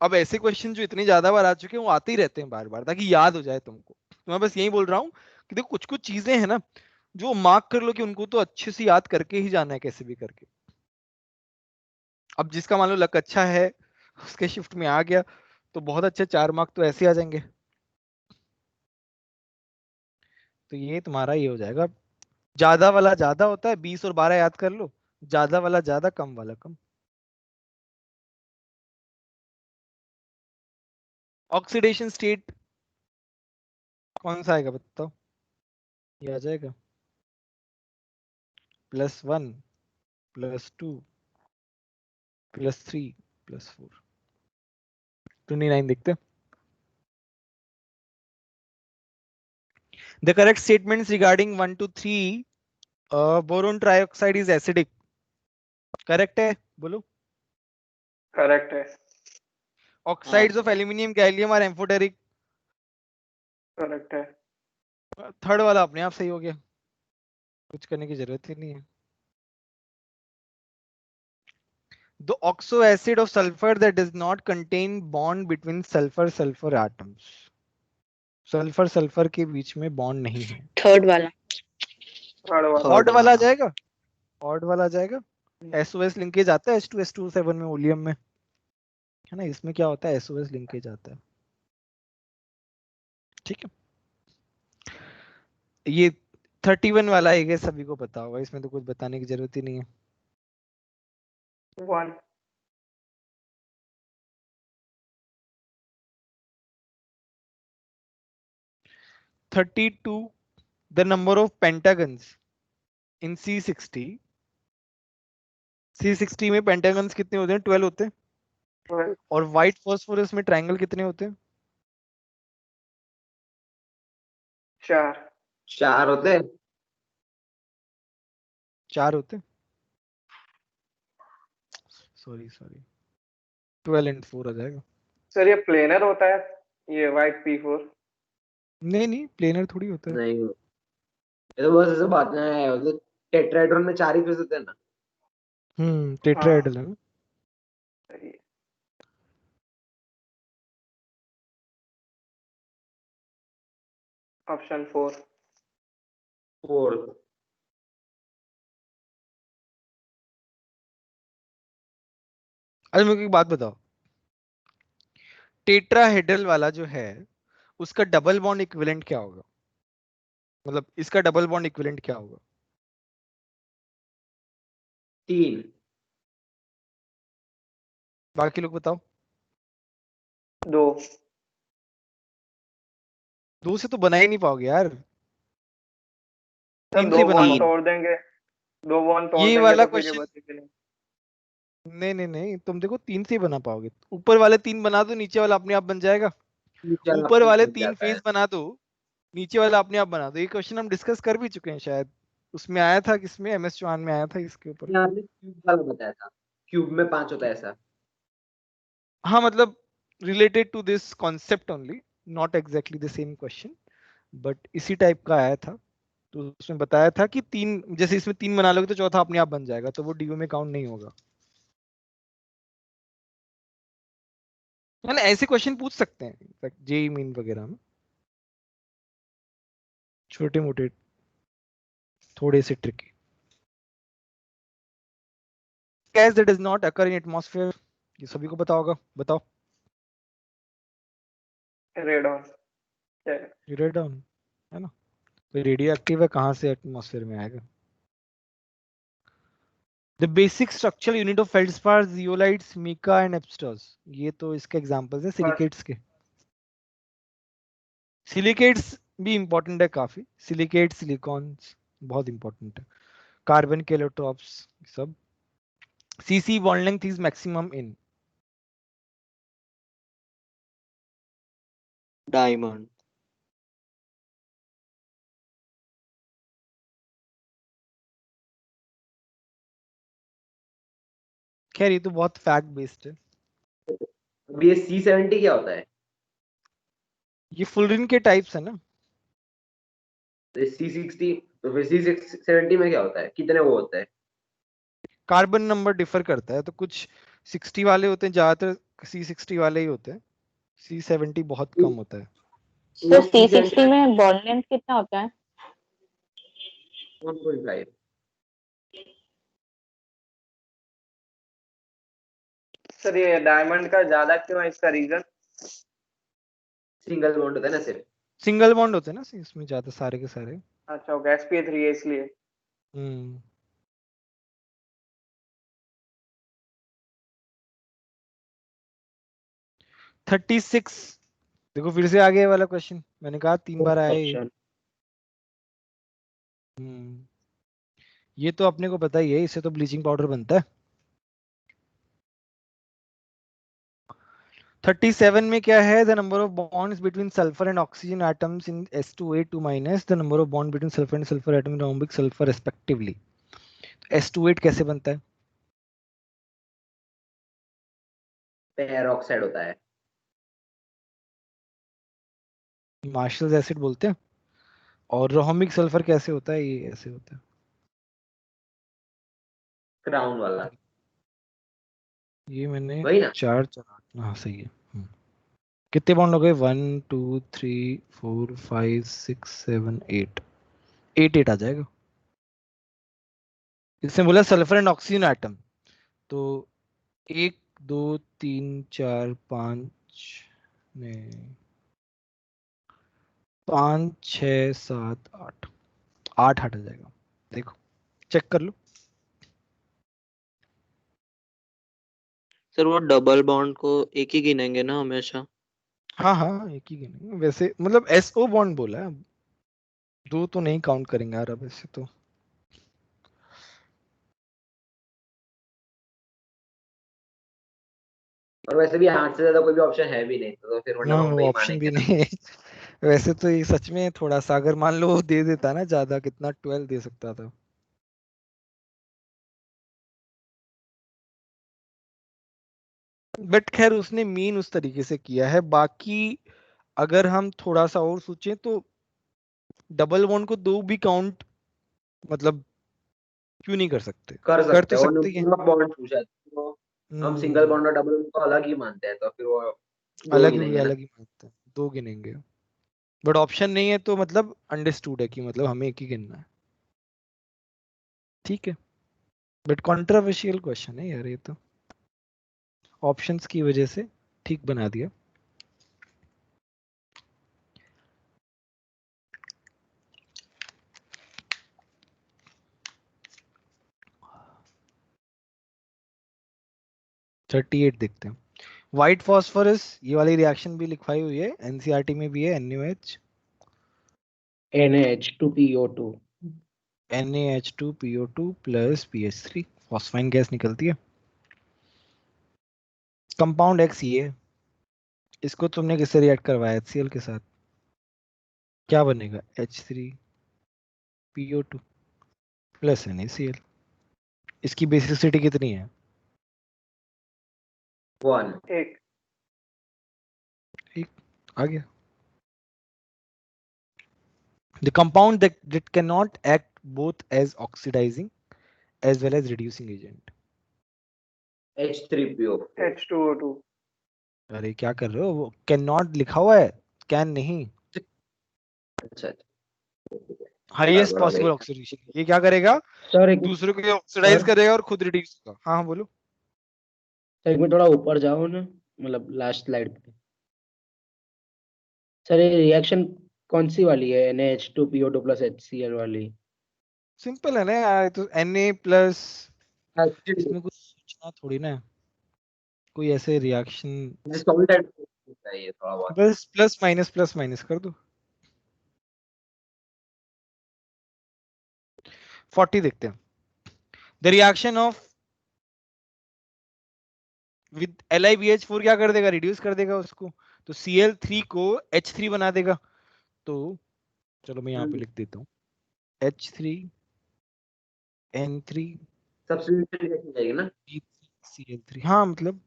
अब ऐसे क्वेश्चन जो इतने ज्यादा बार आ चुके हैं वो आते ही रहते हैं बार बार ताकि याद हो जाए तुमको। तो मैं बस यही बोल रहा हूँ कि देखो कुछ कुछ चीजें हैं ना जो मार्क कर लो कि उनको तो अच्छे से याद करके ही जाना है कैसे भी करके। अब जिसका मान लो लक अच्छा है उसके शिफ्ट में आ गया तो बहुत अच्छे 4 मार्क तो ऐसे आ जाएंगे। तो ये तुम्हारा ये हो जाएगा। ज्यादा वाला ज्यादा होता है, 20 और 12 याद कर लो। ज्यादा वाला ज्यादा, कम वाला कम। ऑक्सीडेशन स्टेट कौन सा आएगा बताओ? ये आ जाएगा +1 +2 +3 +4 29 देखते हैं। The correct statements regarding 1 to 3 boron trioxide is acidic। Correct है बोलो। करेक्ट है। Oxides of aluminium gallium are amphoteric. Correct है। थर्ड वाला अपने आप सही हो गया, कुछ करने की जरूरत ही नहीं है। The oxo acid of sulfur that does not contain bond between sulfur sulfur atoms। Sulphur sulphur के बीच में बॉन्ड नहीं है। थर्ड वाला। थर्ड वाला। ऑड वाला आ जाएगा, ऑड वाला आ जाएगा। SOS लिंकेज आता है H2SO7 में ओलियम में, है ना। इसमें क्या होता है SOS लिंकेज आता है। ठीक है, ये 31 वाला है, ये सभी को पता होगा, इसमें तो कुछ बताने की जरूरत ही नहीं है। 1। The number of pentagons in C60 में पेंटागन्स कितने होते हैं? 12 होते हैं। और व्हाइट फास्फोरस में ट्रायंगल कितने होते हैं? 4 होते हैं। 4 होते हैं। सॉरी 12 and 4 आ जाएगा। सर ये प्लेनर होता है ये वाइट P4? नहीं प्लेनर थोड़ी होता है। नहीं, ये तो बस ऐसे बात है, मतलब टेट्राहेड्रॉन में 4 ही फेस होते हैं ना। टेट्राहेड्रल है ना। सही है। ऑप्शन 4। 4। अरे मेरे को एक बात बताओ, टेट्राहेड्रल वाला जो है उसका डबल बॉन्ड इक्विवेलेंट क्या होगा? मतलब इसका डबल बॉन्ड इक्विवेलेंट क्या होगा? 3। बाकी लोग बताओ। 2। 2 से तो बना ही नहीं पाओगे यार। सर 3 2 से बना बॉन्ड पाओगे। तोड़ देंगे, 2 बॉन्ड तोड़ ये देंगे वाला तो फिर ये क्वेश्चन बचेगा नहीं। नहीं नहीं नहीं, तुम देखो 3 से ही बना पाओगे। ऊपर वाले 3 बना दो, नीचे वाला अपने आप बन जाएगा। चल ऊपर अपने वाले बन 3 जाता है। फेस बना दो, नीचे वाला अपने आप बना दो। ये क्वेश्चन हम डिस्कस कर भी चुके हैं शायद, उसमें आया था, किसमें, एमएस चौहान में आया था इसके ऊपर। यहाँ आपने क्यूब वाला बताया था, क्यूब में 5 होता है ऐसा। हाँ मतलब related to this concept only, not exactly the same question, but इसी टाइप का आया था। तो उसमें बताया था कि 3, जैसे इसमें 3 बना लोगे तो चौथा अपने आप बन जाएगा, तो वो डीओ में काउंट नहीं होगा। ऐसे क्वेश्चन पूछ सकते हैं इनफैक्ट जेई मीन वगैरह में, छोटे मोटे, थोड़े से tricky. Gas that does not occur in atmosphere, ये सभी को पता होगा, बताओ। रेडॉन। रेडॉन है ना, तो रेडियो एक्टिव है, कहाँ से एटमॉस्फेयर में आएगा। The basic structural unit of feldspar, zeolites, mica and asbestos, ये तो इसके एग्जांपल्स हैं सिलिकेट्स के। सिलिकेट्स भी इंपॉर्टेंट है काफी, सिलिकेट, सिलिकॉन्स बहुत इंपॉर्टेंट है, कार्बन के एलोट्रॉप्स सब। CC bond length is maximum in diamond. खैर ये तो बहुत फैक्ट बेस्ड है। अब ये C70 क्या होता है? ये फुलरिन के टाइप्स है ना। C60, तो फिर C70 में क्या होता है, कितने वो होता है? कार्बन नंबर डिफर करता है, तो कुछ 60 वाले होते हैं, ज्यादातर C60 वाले ही होते हैं, C70 बहुत कम होता है। वो तो C60 C70 में बॉन्ड लेंथ कितना होता है? 1.5। सर ये डायमंड का ज्यादा क्यों है, इसका रीजन? सिंगल बॉन्ड होता है ना सिर्फ। सिंगल बॉन्ड होते हैं ना इसमें ज्यादा, सारे के सारे। अच्छा ओके, sp3 है इसलिए। हम्म 36, देखो फिर से आ गया ये वाला क्वेश्चन, मैंने कहा 3 बार आया ये। ऑप्शन। हम्म ये तो अपने को पता ही है, इससे तो ब्लीचिंग पाउडर बनता है। 37 में क्या है, the number of bonds between sulphur and oxygen atoms in S2A2 minus the number of bond between sulphur and sulphur atom in rhombic sulphur respectively. S2A कैसे बनता है? पेयर ऑक्साइड होता है। मार्शल्स एसिड बोलते हैं। और रोहमिक सल्फर कैसे होता है? ये ऐसे होता है, क्राउन वाला, ये मैंने वही ना? 4 4 हाँ सही है। कितने बॉन्ड हो गए? 1 2 3 4 5 6 7 8, 8 आ जाएगा। इसने बोला सल्फर एंड ऑक्सीजन एटम, तो 1 2 3 4 5 नहीं, 5 6 7 8, 8 हट जाएगा। देखो चेक कर लो। सर वो डबल बॉन्ड को एक ही गिनेंगे ना हमेशा? हाँ हाँ एक ही गिनेंगे वैसे, मतलब SO बॉन्ड बोला है, 2 तो नहीं काउंट करेंगे यार अब ऐसे तो। और वैसे भी 8 से ज्यादा कोई भी ऑप्शन है भी नहीं, तो फिर वरना हाँ हम वो वही ऑप्शन भी मानेंगे ना। नहीं है। वैसे तो ये सच में थोड़ा सा, अगर मान लो वो दे देता ना ज्यादा, कितना 12 दे सकता था। बट खैर उसने मीन उस तरीके से किया है। बाकी अगर हम थोड़ा सा और सोचें तो डबल बॉन्ड को 2 भी काउंट, मतलब क्यों नहीं कर सकते? कर कर सकते तो हैं, और सकते ही हैं। नंबर ऑफ बॉन्ड पूछा है, तो हम सिंगल हम्म बॉन्ड और डबल बॉन्ड को अलग ही मानते हैं, तो फिर वो दो गिनेंगे ना। अलग ही मानते हैं, 2 गिनेंगे। बट ऑप्शन नहीं है तो मतलब अंडरस्टूड है कि मतलब हमें एक ही गिनना है, ठीक है। बट कंट्रोवर्शियल क्वेश्चन है यार ये तो, ऑप्शंस की वजह से ठीक बना दिया। थर्टी एट देखते हैं। व्हाइट फॉस्फोरस, ये वाली रिएक्शन भी लिखवाई हुई है, एनसीईआरटी में भी है। NaOH, NaH2PO2। NaH2PO2 plus PH3, phosphine gas निकलती है। कंपाउंड एक्स ये, इसको तुमने किससे रिएक्ट करवाया, HCl के साथ, क्या बनेगा, H3PO2 प्लस NaCl। इसकी बेसिसिटी कितनी है, 1 एक। आ गया। The compound that cannot act both as oxidizing as well as reducing agent। H3PO H2O2। अरे क्या कर रहे हो, वो कैन नॉट लिखा हुआ है, कैन नहीं, अच्छा हाईएस्ट गड़बड़ हो पॉसिबल गई। ऑक्सीडेशन। ये क्या करेगा, सर एक दूसरे को ऑक्सीडाइज सर करेगा और खुद रिड्यूस होगा। हाँ हाँ बोलो। सर एक मिनट थोड़ा ऊपर जाओ ना, मतलब लास्ट स्लाइड पे। सर ये रिएक्शन कौन सी वाली है, NaH2PO2 प्लस HCl वाली? सिंपल है ना यार, तो Na प्लस, Acid इसमें कुछ सोचना थोड़ी ना है, कोई ऐसे रिएक्शन, सॉल्ट चाहिए थोड़ा बहुत। बस प्लस माइनस कर दो। 40 देखते हैं। The reaction of with LiBH4 क्या कर देगा, रिड्यूस कर देगा उसको, तो Cl3 को H3 बना देगा। तो चलो मैं यहाँ पे लिख देता हूँ H3N3 सब्स्टिट्यूशन रिएक्शन चाहिए ना। Cl3। हाँ मतलब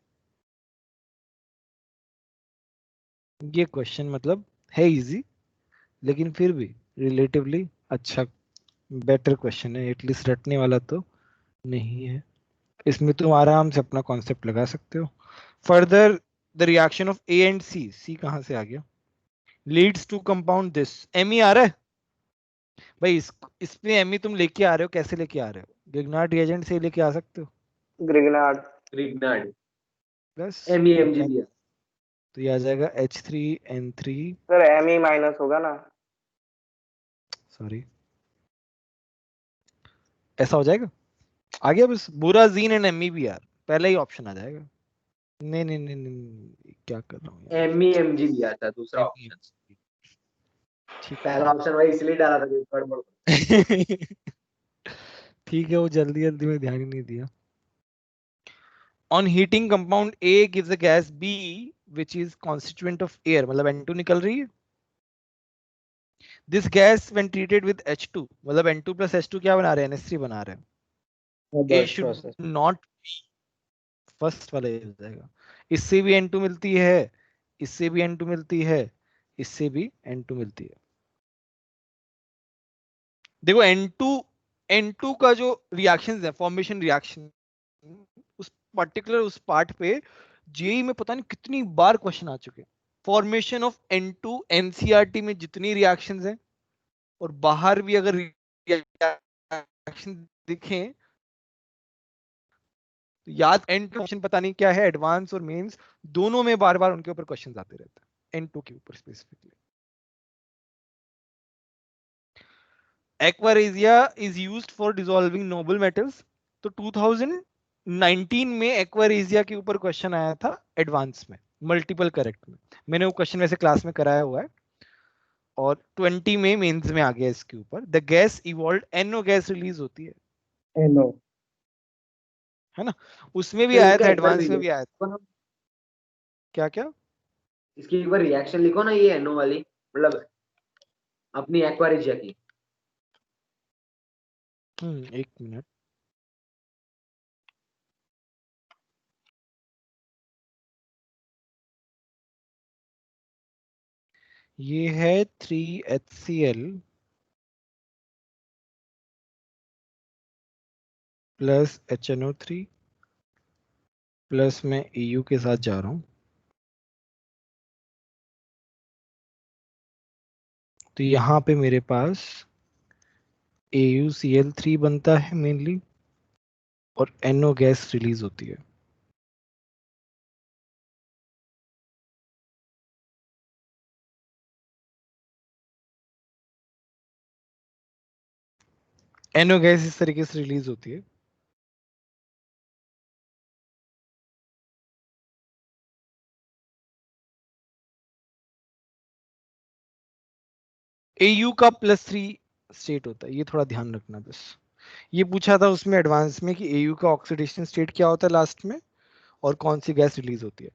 ये क्वेश्चन मतलब है इजी, लेकिन फिर भी रिलेटिवली अच्छा बेटर क्वेश्चन है, एटलीस्ट रटने वाला तो नहीं है। इसमें तुम आराम से अपना कॉन्सेप्ट लगा सकते हो। Further the reaction of A and C कहां से आ गया, leads to compound this, Me आ रहा है भाई, इसमें Me तुम लेके आ रहे हो, कैसे लेके आ रहे हो, गिग्नार्ड रिएजेंट से लेके आ सकते हो, ग्रिग्नार्ड। ग्रिग्नार्ड बस MEMG तो ये आ जाएगा H3N3, सर Me माइनस होगा ना। सॉरी ऐसा हो जाएगा, आ गया बस, बुराजीन एंड MEB यार, पहला ही ऑप्शन आ जाएगा। नहीं नहीं नहीं, नहीं क्या कर रहा हूँ यार, MEMG दिया था दूसरा ऑप्शन। ठीक पहला ऑप्शन वही इसलिए डाला था कि गड़बड़। ठीक है, वो जल्दी जल्दी में ध्यान ही नहीं दिया। On heating compound A gives a gas B which is constituent of air, मतलब N2 निकल रही है। This gas when treated with H2, मतलब N2 plus H2 क्या बना रहे हैं, NH3 बना रहे हैं। A burst should process. not be, first वाला ये हो जाएगा। इससे भी N2 मिलती है, इससे भी N2 मिलती है, इससे भी N2 मिलती है। देखो N2 का जो रिएक्शंस है, फॉर्मेशन रिएक्शन, उस पर्टिकुलर उस पार्ट पे जेई में पता नहीं कितनी बार क्वेश्चन आ चुके हैं। फॉर्मेशन ऑफ N2 NCERT में जितनी रिएक्शंस हैं और बाहर भी अगर रिएक्शन दिखें तो याद, N2 ऑप्शन पता नहीं क्या है, एडवांस और मेंस दोनों में बार बार उनके ऊपर क्वेश्चंस आते रहते हैं, N2 के ऊपर specifically. Aqua regia is used for dissolving noble metals, तो 2019 में एक्वारेजिया के ऊपर क्वेश्चन आया था एडवांस में, मल्टीपल करेक्ट में। मैंने वो क्वेश्चन वैसे क्लास में कराया हुआ है, और 20 में मेंस में आ गया इसके ऊपर। The gas evolve, NO gas release होती NO है ना, उसमें भी तो आया इसका था, एक बार एडवांस में भी आया था। क्या क्या, इसकी एक बार रिएक्शन लिखो ना, ये NO वाली, मतलब अपनी एक्वारिजिया की। एक मिनट, ये है 3HCl प्लस HNO3 प्लस मैं EU के साथ जा रहा हूं, तो यहाँ पे मेरे पास AuCl3 बनता है मेनली, और NO गैस रिलीज होती है। NO गैस इस तरीके से रिलीज होती है। AU का +3 स्टेट होता है, ये थोड़ा ध्यान रखना बस। ये पूछा था उसमें एडवांस में कि AU का ऑक्सीडेशन स्टेट क्या होता है लास्ट में, और कौन सी गैस रिलीज होती है।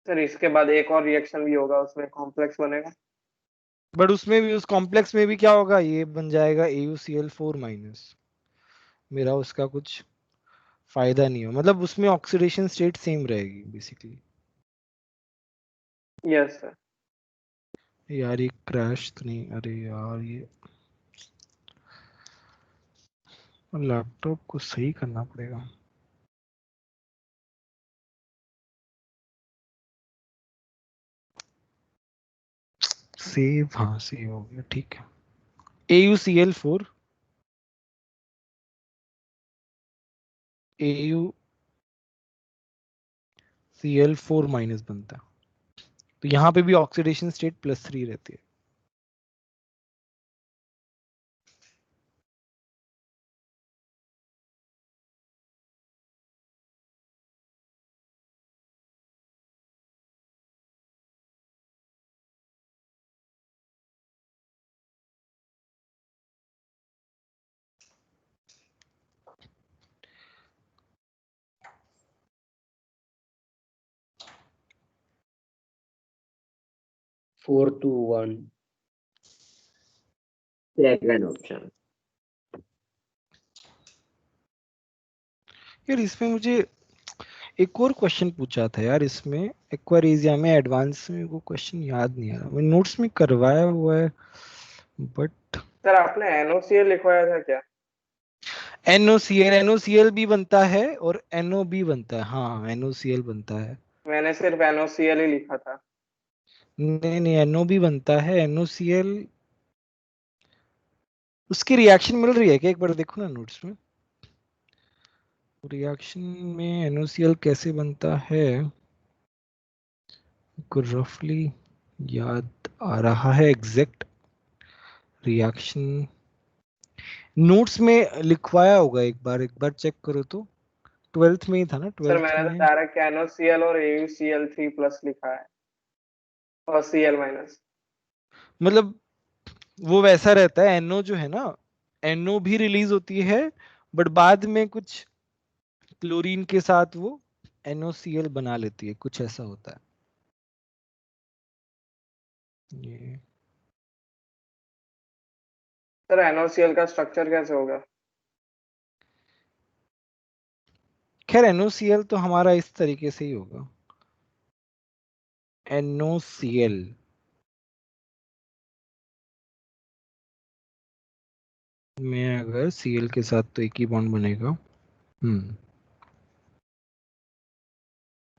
सर इसके बाद एक और रिएक्शन भी होगा, उसमें कॉम्प्लेक्स बनेगा। बट उसमें भी, उस कॉम्प्लेक्स में भी क्या होगा, ये बन जाएगा AuCl4 माइनस। मेरा उसका कुछ फायदा नहीं हो, मतलब उसमें ऑक्सीडेशन स्टेट सेम रहेगी बेसिकली। Yes sir. यार ये क्रैश तो नहीं, अरे यार ये लैपटॉप को सही करना पड़ेगा। सेव, हाँ सेव हो गया, ठीक है। AuCl4 AuCl4 माइनस बनता है, तो यहाँ पे भी ऑक्सीडेशन स्टेट +3 रहती है। Four two one second option. यार इसमें मुझे एक और क्वेश्चन पूछा था यार, इसमें एक्वारेजिया में एडवांस में, वो क्वेश्चन याद नहीं आ रहा, मैंने नोट्स में करवाया हुआ है बट। सर आपने NOCl लिखवाया था क्या? NOCl भी बनता है और NO भी बनता है, हाँ NOCl बनता है। मैंने सिर्फ NOCl ही लिखा था। नहीं नहीं, NO भी बनता है, NOCl। उसकी रिएक्शन मिल रही है क्या, एक बार देखो ना नोट्स में। रिएक्शन में NOCl कैसे बनता है, को रफली याद आ रहा है एग्जैक्ट रिएक्शन, नोट्स में लिखवाया होगा, एक बार चेक करो तो। 12th में ही था ना, सर 12th मैंने तो में। डायरेक्ट NOCl और AuCl3+ लिखा है और Cl-। मतलब वो वैसा रहता है, NO जो है ना, NO भी रिलीज होती है, बट बाद में कुछ क्लोरीन के साथ वो NOCl बना लेती है, कुछ ऐसा होता है ये। सर NOCl का स्ट्रक्चर कैसे होगा? खैर NOCl तो हमारा इस तरीके से ही होगा, NOCl में अगर Cl के साथ तो एक ही बॉन्ड बनेगा,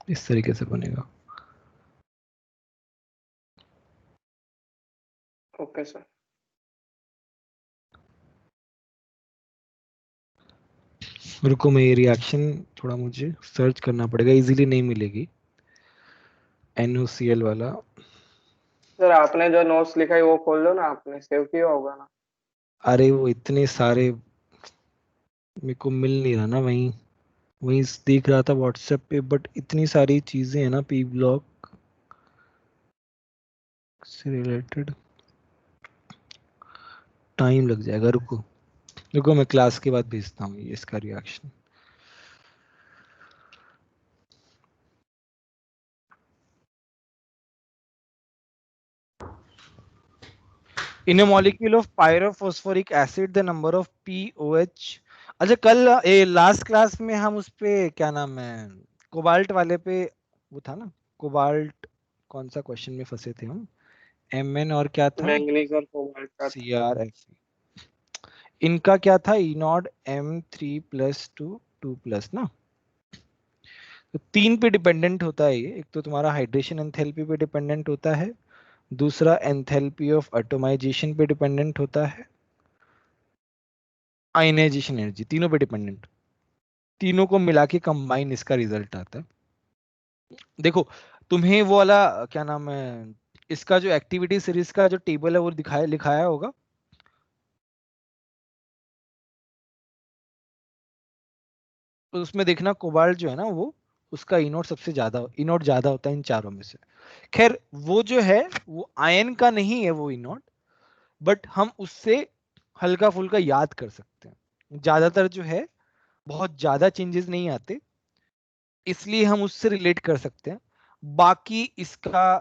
इस तरीके से बनेगा। Okay sir. रुको, मैं ये रिएक्शन थोड़ा मुझे सर्च करना पड़ेगा, इजीली नहीं मिलेगी NOCl वाला। सर आपने जो नोट्स लिखा है वो खोल लो ना, आपने सेव किया होगा ना। अरे वो इतने सारे मेरे को मिल नहीं रहा ना, वहीं वहीं देख रहा था व्हाट्सएप पे, बट इतनी सारी चीजें हैं ना पी ब्लॉक से रिलेटेड, टाइम लग जाएगा। रुको रुको, मैं क्लास के बाद भेजता हूँ ये इसका reaction. In a molecule of pyrophosphoric acid, the number of POH। अच्छा कल लास्ट क्लास में हम उस पे क्या नाम है, कोबाल्ट वाले पे वो था ना, कोबाल्ट कौन सा क्वेश्चन में फंसे थे हम, MN और क्या था, मैंगनीज और कोबाल्ट का था। CrF। इनका क्या था, E0 M3+2 ना। तो 3 पे डिपेंडेंट होता है ये, एक तो तुम्हारा हाइड्रेशन एंथैल्पी पे डिपेंडेंट होता है, दूसरा एंथैल्पी ऑफ एटोमाइजेशन पे डिपेंडेंट होता है, आयनाइजेशन एनर्जी, तीनों पे डिपेंडेंट। तीनों को मिला के कंबाइन इसका रिजल्ट आता है। देखो तुम्हें वो वाला क्या नाम है, इसका जो एक्टिविटी सीरीज का जो टेबल है वो दिखाया लिखाया होगा, तो उसमें देखना कोबाल्ट जो है ना वो, उसका ई नॉट सबसे ज्यादा, ई नॉट ज्यादा होता है इन चारों में से। खैर वो जो है वो आयन का नहीं है वो ई नॉट, बट हम उससे हल्का फुल्का याद कर सकते हैं। ज्यादातर जो है बहुत ज्यादा चेंजेस नहीं आते, इसलिए हम उससे रिलेट कर सकते हैं। बाकी इसका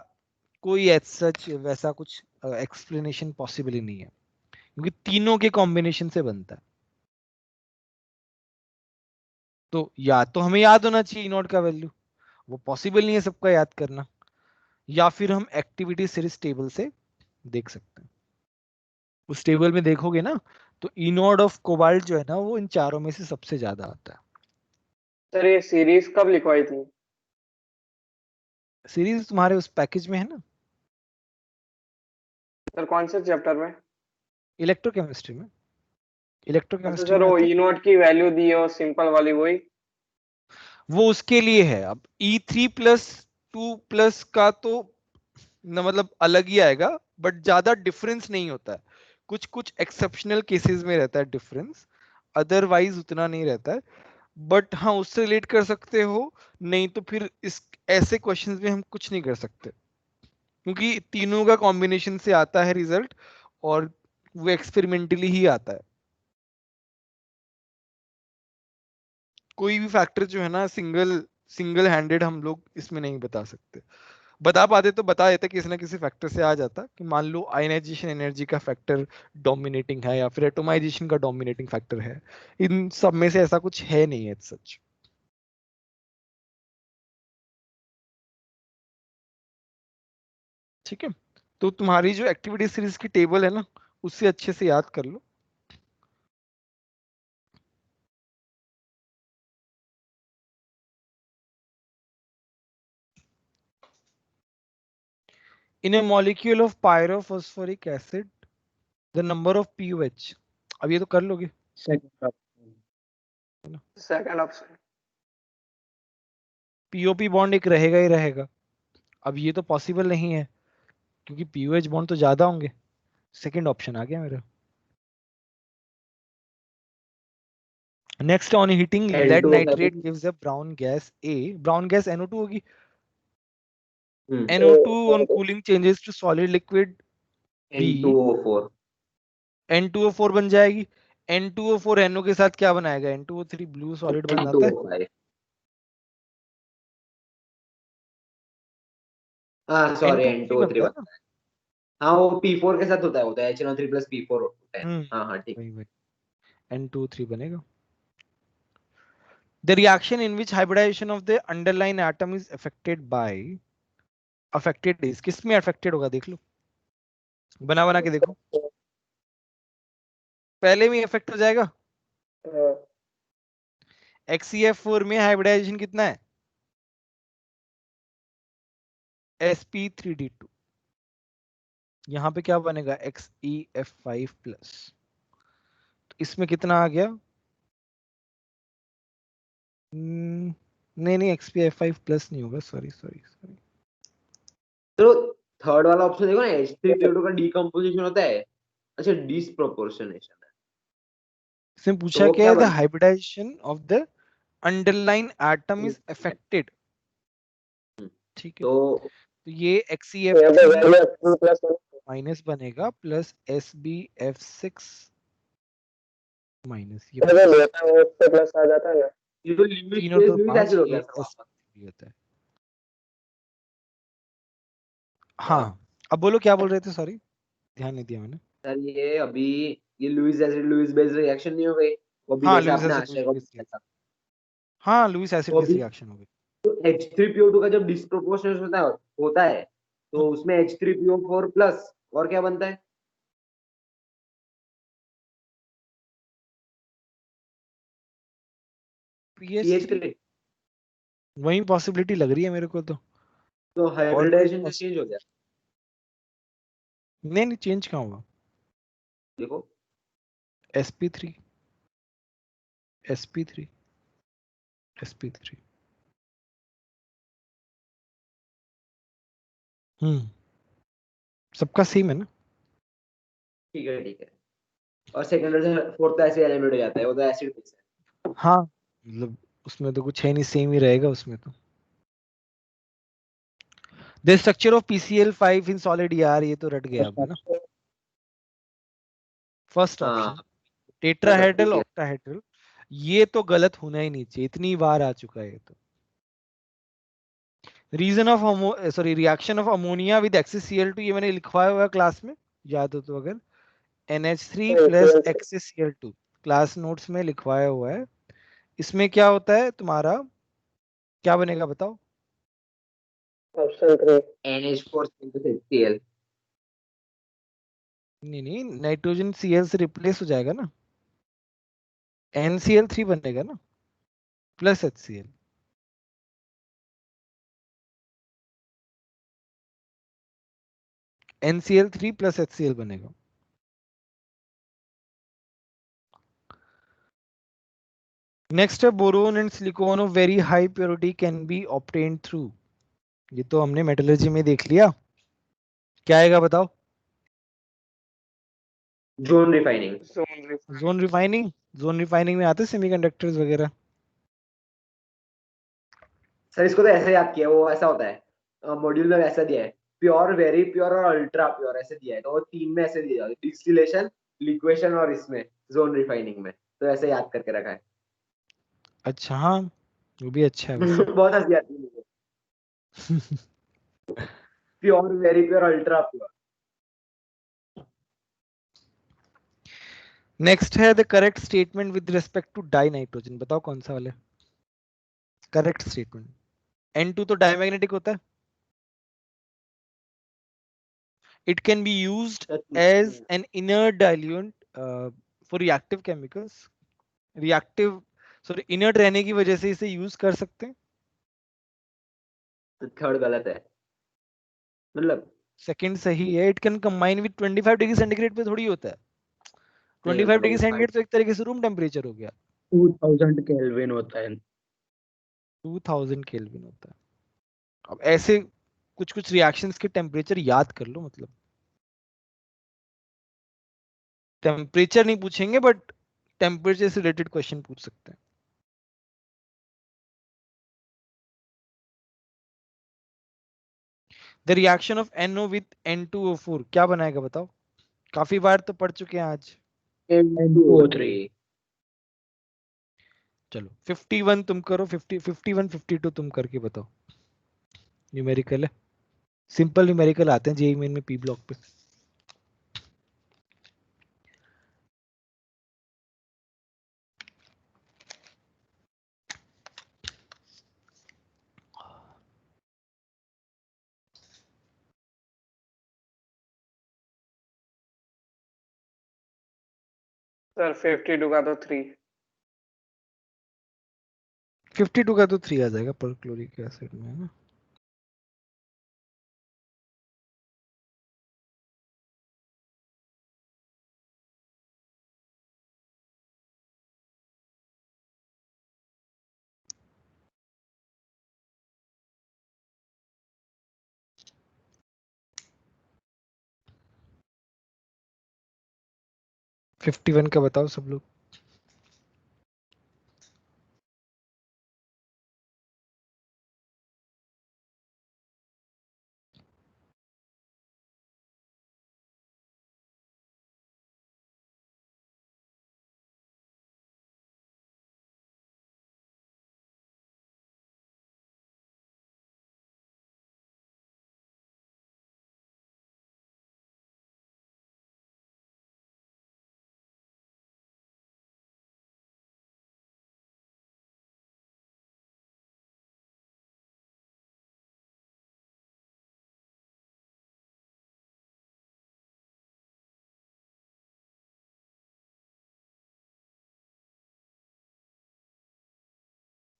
कोई एज सच वैसा कुछ एक्सप्लेनेशन पॉसिबल ही नहीं है, क्योंकि तीनों के कॉम्बिनेशन से बनता है। तो या तो हमें याद होना चाहिए नॉट का वैल्यू, वो पॉसिबल नहीं है सबका याद करना, या फिर हम एक्टिविटी सीरीज टेबल से देख सकते हैं। उस टेबल में देखोगे ना तो ई नॉट ऑफ कोबाल्ट जो है ना वो इन चारों में से सबसे ज्यादा आता है। सर ये सीरीज कब लिखवाई थी? सीरीज तुम्हारे उस पैकेज में है ना, सर कौन से चैप्टर में? इलेक्ट्रोकेमिस्ट्री में। अच्छा इलेक्ट्रोकेमिस्ट्री सर में वो आता है। ई नॉट की वैल्यू दी है वो सिंपल वाली वही? वो उसके लिए है। अब E3+2+ का तो न मतलब अलग ही आएगा, बट ज्यादा डिफरेंस नहीं होता है। कुछ कुछ एक्सेप्शनल केसेस में रहता है डिफरेंस, अदरवाइज उतना नहीं रहता है। बट हाँ उससे रिलेट कर सकते हो, नहीं तो फिर इस ऐसे क्वेश्चंस में हम कुछ नहीं कर सकते, क्योंकि तीनों का कॉम्बिनेशन से आता है रिजल्ट, और वो एक्सपेरिमेंटली ही आता है। कोई भी फैक्टर जो है ना सिंगल हैंडेड हम लोग इसमें नहीं बता सकते। बता पाते तो बता देते किसी ना किसी फैक्टर से आ जाता, कि मान लो आयनाइजेशन एनर्जी का फैक्टर डोमिनेटिंग है या फिर एटोमाइजेशन का डोमिनेटिंग फैक्टर है। इन सब में से ऐसा कुछ है नहीं है सच। ठीक है, तो तुम्हारी जो एक्टिविटी सीरीज की टेबल है ना उससे अच्छे से याद कर लो। In a molecule of pyrophosphoric acid, the number of pUH, अब ये तो कर लोगे। Second second option. POP bond एक रहेगा ही रहेगा। अब ये तो पॉसिबल नहीं है, क्योंकि पीओएच बॉन्ड तो ज्यादा होंगे। सेकंड ऑप्शन आ गया मेरा। Next, on heating lead nitrate gives a brown gas A. Brown gas NO2 होगी। NO2 on cooling changes to solid liquid B, N2O4 N2O4 बन जाएगी। N2O4 NO के साथ क्या बनाएगा? N2O3 ब्लू सॉलिड बन जाता है। N2O5 हाँ सॉरी N2O3 N2O3 बनता है ना। हाँ वो P4 के साथ होता है HNO3 प्लस P4 होता है। हाँ हाँ ठीक। वही N2O3 बनेगा। The reaction in which hybridization of the underlying atom is affected is, किस में affected होगा देख लो, बना के देखो, पहले में affect हो जाएगा। XeF4 में हाइब्रिडाइजेशन कितना है? sp3d2। यहां पे क्या बनेगा? XeF5+। तो इसमें कितना आ गया? नहीं XpF5+ नहीं होगा, सॉरी। तो थर्ड वाला ऑप्शन देखो ना H3PO2 का डीकंपोजिशन होता है। अच्छा डिसप्रोपोर्शनेशन है। इसमें पूछा क्या है? The hybridization of the underline atom is affected. ठीक है, तो ये XeF3 माइनस बनेगा प्लस SbF6 माइनस, ये प्लस आ जाता है ना। ये तो लिमिट तीनों तो लिमिट 5, एसिड हो ये गया सर। SP होता है। हाँ अब बोलो क्या बोल रहे थे, सॉरी ध्यान नहीं दिया मैंने। सर ये अभी ये Lewis acid Lewis base reaction नहीं हो गई वो भी हाँ जैसे लुईस आपने एसिड आशय को बेस रिएक्शन, हाँ लुईस एसिड तो बेस अभी रिएक्शन हो गई। H3PO2 का जब डिस्प्रोपोर्शनेशन होता है तो उसमें H3PO4 प्लस और क्या बनता है? CH3 वही पॉसिबिलिटी लग रही है मेरे को तो हाइब्रिडाइजेशन से चेंज हो गया। नहीं चेंज कहाँ होगा? देखो sp3 सबका सेम है ना। ठीक है और सेकंड से फोर्थ ऐसे एलिमिनेट हो जाता है वो तो एसिड बेस है। हाँ मतलब उसमें तो कुछ है नहीं, सेम ही रहेगा उसमें तो। The structure of PCl5 in solid, यार ये तो रट गया अब ना। फर्स्ट ऑप्शन हाँ टेट्राहेड्रल PCl. ऑक्टाहेड्रल, ये तो गलत होना ही नहीं चाहिए, इतनी बार आ चुका है ये तो। Reason of reaction of ammonia with XaCl2, ये मैंने लिखवाया हुआ है क्लास में, याद हो तो अगर, NH3 plus XaCl2 class notes में लिखवाया हुआ है। इसमें क्या होता है तुम्हारा, क्या बनेगा बताओ? Option 3 NH4 HCl. नहीं, नाइट्रोजन Cl से रिप्लेस हो जाएगा ना, NCl3 बनेगा ना plus HCl। NCl3 plus HCl बनेगा। नेक्स्ट है boron and silicon of very high purity can be obtained through, ये तो हमने मेटलर्जी में देख लिया, क्या आएगा बताओ? Zone refining. जोन रिफाइनिंग में आते सेमीकंडक्टर्स वगैरह। सर इसको तो ऐसे याद किया, वो ऐसा होता है मॉड्यूल में ऐसा दिया है, प्योर, वेरी प्योर और अल्ट्रा प्योर ऐसे दिया है, तो वो तीन में ऐसे दिया है, डिस्टिलेशन, लिक्वेशन और इसमें जोन रिफाइनिंग में, तो ऐसे याद करके रखा है. अच्छा हाँ, वो भी अच्छा है वैसे। बहुत हंसी आती है मुझे. Pure, very pure, ultra pure. Next है the correct statement with respect to dinitrogen, बताओ कौन सा वाला करेक्ट स्टेटमेंट? N2 तो डायमैग्नेटिक होता है, it can be used as an inert diluent for reactive chemicals, reactive inert रहने की वजह से इसे यूज कर सकते हैं। थर्ड गलत है, मतलब सेकंड सही है, it can combine with 25 degree centigrade पे थोड़ी होता है, नहीं 25 होता डिग्री भाई, सेंटीग्रेड तो एक तरीके से रूम टेम्परेचर हो गया, 2000 केल्विन होता है। 2000 केल्विन होता है। अब ऐसे कुछ कुछ रिएक्शंस के टेम्परेचर याद कर लो, मतलब टेम्परेचर नहीं पूछेंगे बट टेम्परेचर से रिलेटेड क्वेश्चन पूछ सकते हैं। The reaction of NO with N2O4 क्या बनाएगा बताओ? काफी बार तो पढ़ चुके हैं आज। N2O3। चलो 51 तुम करो, 51 52 तुम करके बताओ। न्यूमेरिकल है, सिंपल न्यूमेरिकल आते हैं जेईई मेन में पी ब्लॉक पे। सर 52 का तो 3 52 का तो 3 आ जाएगा पर क्लोरिक एसिड में, है ना। फिफ्टी वन का बताओ सब लोग।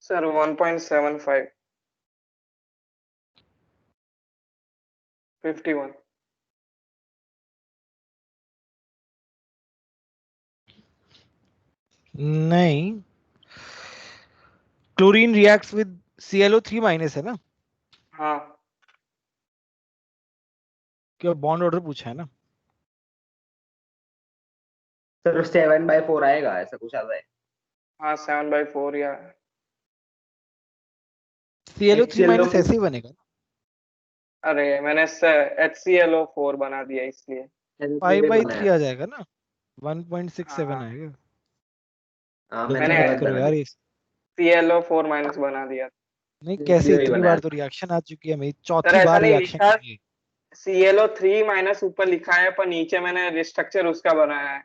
सर 1.75 51 नहीं, chlorine reacts with ClO3 minus है ना, हाँ क्या बॉन्ड ऑर्डर पूछा है ना। सर 7/4 आएगा, ऐसा कुछ आता है. हाँ 7/4 या ClO3 HCl माइनस ऐसे ही बनेगा। अरे मैंने HClO4 बना दिया इसलिए। 5/3 आ जाएगा ना, 1.67 हाँ। आएगा। हाँ गलती मैंने मैंने मत करो यार ये। ClO4 माइनस बना दिया। नहीं कैसे, वही इतनी बनाया बार तो रिएक्शन आ चुकी है मेरी, सर चौथी ऐसा बार नहीं रिएक्शन लिखा, की है। ClO3 माइनस ऊपर लिखा है, पर नीचे मैंने स्ट्रक्चर उसका बनाया है।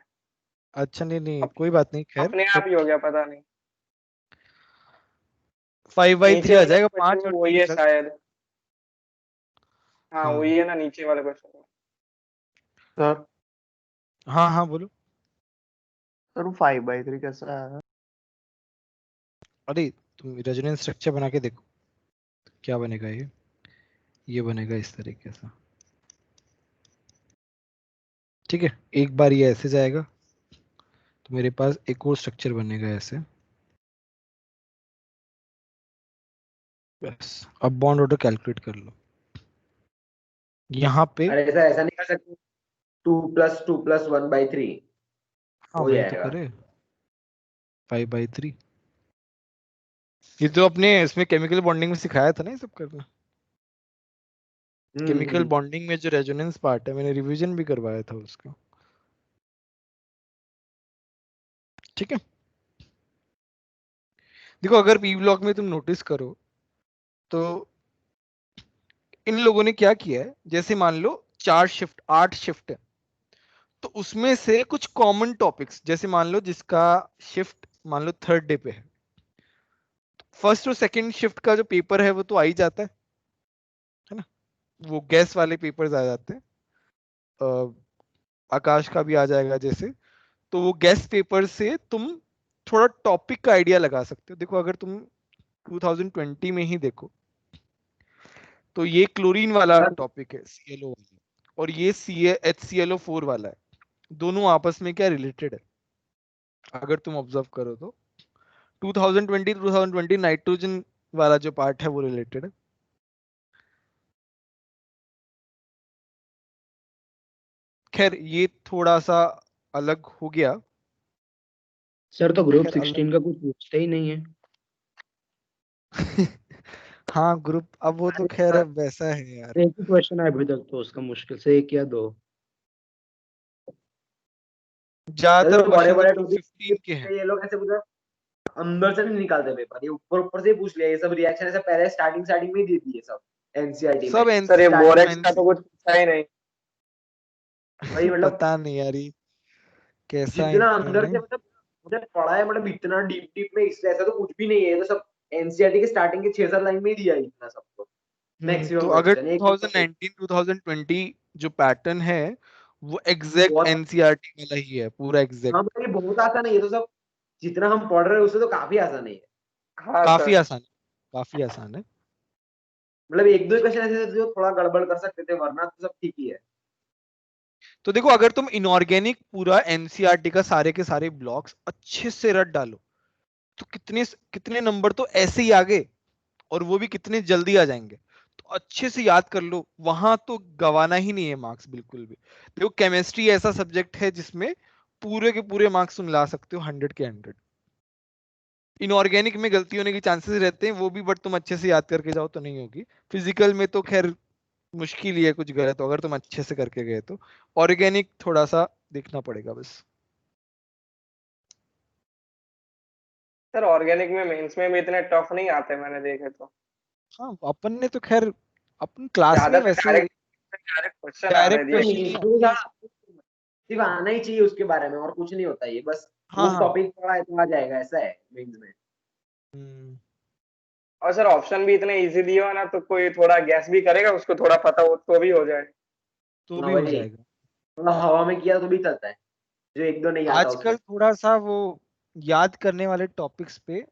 अच्छा नहीं नहीं कोई बात नहीं, खैर अपने आप ही हो गया, पता नहीं। 5/3 नीचे आ वाला जाएगा, क्वेश्चन 5 और वही 3 है प्लस। शायद। हाँ हाँ वही है ना, नीचे वाला क्वेश्चन। सर हाँ हाँ बोलो। सर वो 5/3 कैसा है? अरे तुम रेजोनेंस स्ट्रक्चर बना के देखो क्या बनेगा। ये बनेगा इस तरीके से, ठीक है। एक बार ये ऐसे जाएगा तो मेरे पास एक और स्ट्रक्चर बनेगा ऐसे। बस अब बॉन्ड ऑर्डर कैलकुलेट कर लो यहाँ पे। अरे ऐसा ऐसा नहीं कर सकते, 2+2+1/3 हाँ हो वही तो जाएगा। करे 5/3। ये तो अपने इसमें केमिकल बॉन्डिंग में सिखाया था ना ये सब करना। केमिकल बॉन्डिंग में जो रेजोनेंस पार्ट है मैंने रिवीजन भी करवाया था उसका, ठीक है। देखो अगर पी ब्लॉक में तुम नोटिस करो तो इन लोगों ने क्या किया है, जैसे मान लो 4 शिफ्ट 8 शिफ्ट है, तो उसमें से कुछ कॉमन टॉपिक्स, जैसे मान लो जिसका शिफ्ट मान लो 3rd डे पे है, फर्स्ट और सेकंड शिफ्ट का जो पेपर है वो तो आ ही जाता है ना। वो गैस वाले पेपर्स आ जाते हैं, आकाश का भी आ जाएगा जैसे। तो वो गैस पेपर से तुम थोड़ा टॉपिक का आइडिया लगा सकते हो। देखो अगर तुम 2020 में ही देखो तो ये क्लोरीन वाला टॉपिक है ClO वाला, और ये HClO4 वाला है। दोनों आपस में क्या रिलेटेड है अगर तुम ऑब्जर्व करो तो 2020 नाइट्रोजन वाला जो पार्ट है वो रिलेटेड है। खैर ये थोड़ा सा अलग हो गया। सर तो ग्रुप खैर 16 का कुछ पूछते ही नहीं है। हाँ ग्रुप, अब वो तो खैर अब वैसा है यार। एक ही क्वेश्चन है अभी तक तो उसका, मुश्किल से 1 या 2। ज्यादातर बड़े क्वेश्चन तो बड़े ग्रुप 15 के हैं। ये लोग ऐसे पूछा, अंदर से नहीं निकालते पेपर, ये ऊपर ऊपर से ही पूछ लिया। ये सब रिएक्शन ऐसे पहले स्टार्टिंग स्टार्टिंग में ही दे दिए सब एनसीईआरटी में। सब सर ये स्टार्टिंग बोरेक्स में का तो कुछ पूछा ही नहीं। भाई मतलब पता नहीं यार ये कैसा जितना अंदर इन्होंने। से मतलब मुझे पढ़ा है, मतलब इतना डीप डीप में इससे ऐसा तो कुछ भी नहीं है। ये तो सब एनसीईआरटी के स्टार्टिंग के 6-7 लाइन में ही दिया है इतना सबको, तो मैक्सिमम अगर क्वेश्चन एक 2019 2020 जो पैटर्न है वो एग्जैक्ट बहुत। एनसीईआरटी वाला ही है, पूरा एग्जैक्ट। हाँ भाई बहुत आसान है ये तो सब, जितना हम पढ़ रहे हैं उससे तो काफी आसान है ये। हाँ काफी सर। आसान है, काफी आसान है। मतलब एक दो क्वेश्चन ऐसे थे जो थोड़ा गड़बड़ कर सकते थे, वरना तो सब ठीक ही है। तो देखो अगर तुम इनऑर्गेनिक पूरा एनसीईआरटी का सारे के सारे ब्लॉक्स अच्छे से रट डालो तो कितने कितने नंबर तो ऐसे ही आ गए, और वो भी कितने जल्दी आ जाएंगे। तो अच्छे से याद कर लो, वहां तो गवाना ही नहीं है मार्क्स बिल्कुल भी। देखो केमिस्ट्री ऐसा सब्जेक्ट है जिसमें पूरे के पूरे मार्क्स तुम ला सकते हो 100 के 100। इनऑर्गेनिक में गलती होने के चांसेस रहते हैं वो भी, बट तुम अच्छे से याद करके जाओ तो नहीं होगी। फिजिकल में तो खैर मुश्किल ही है कुछ गलत हो, अगर तुम अच्छे से करके गए तो। ऑर्गेनिक थोड़ा सा देखना पड़ेगा बस। सर ऑर्गेनिक में मेंस में भी इतने टफ नहीं आते मैंने देखे तो। हाँ अपन ने तो खैर अपन क्लास में ज्यादातर वैसे डायरेक्ट क्वेश्चन आ रहे डायरेक्ट हैं क्वेश्चन नहीं DSC। आते। सिर्फ आना ही चाहिए उसके बारे में, और कुछ नहीं होता। ये बस हाँ वो हाँ। टॉपिक पढ़ा है तो आ जाएगा, ऐसा है मेंस में। हम्म, और सर ऑप्शन भी इतने इजी दिए हो ना, तो कोई थोड़ा गैस भी करेगा, उसको थोड़ा पता हो तो भी हो जाए। तो हाँ भी हो भाई, जाएगा। थोड़ा हवा में किया तो भी चलता है, जो एक दो नहीं आता उसमें। आजकल थोड़ा सा वो याद करने वाले टॉपिक्स पे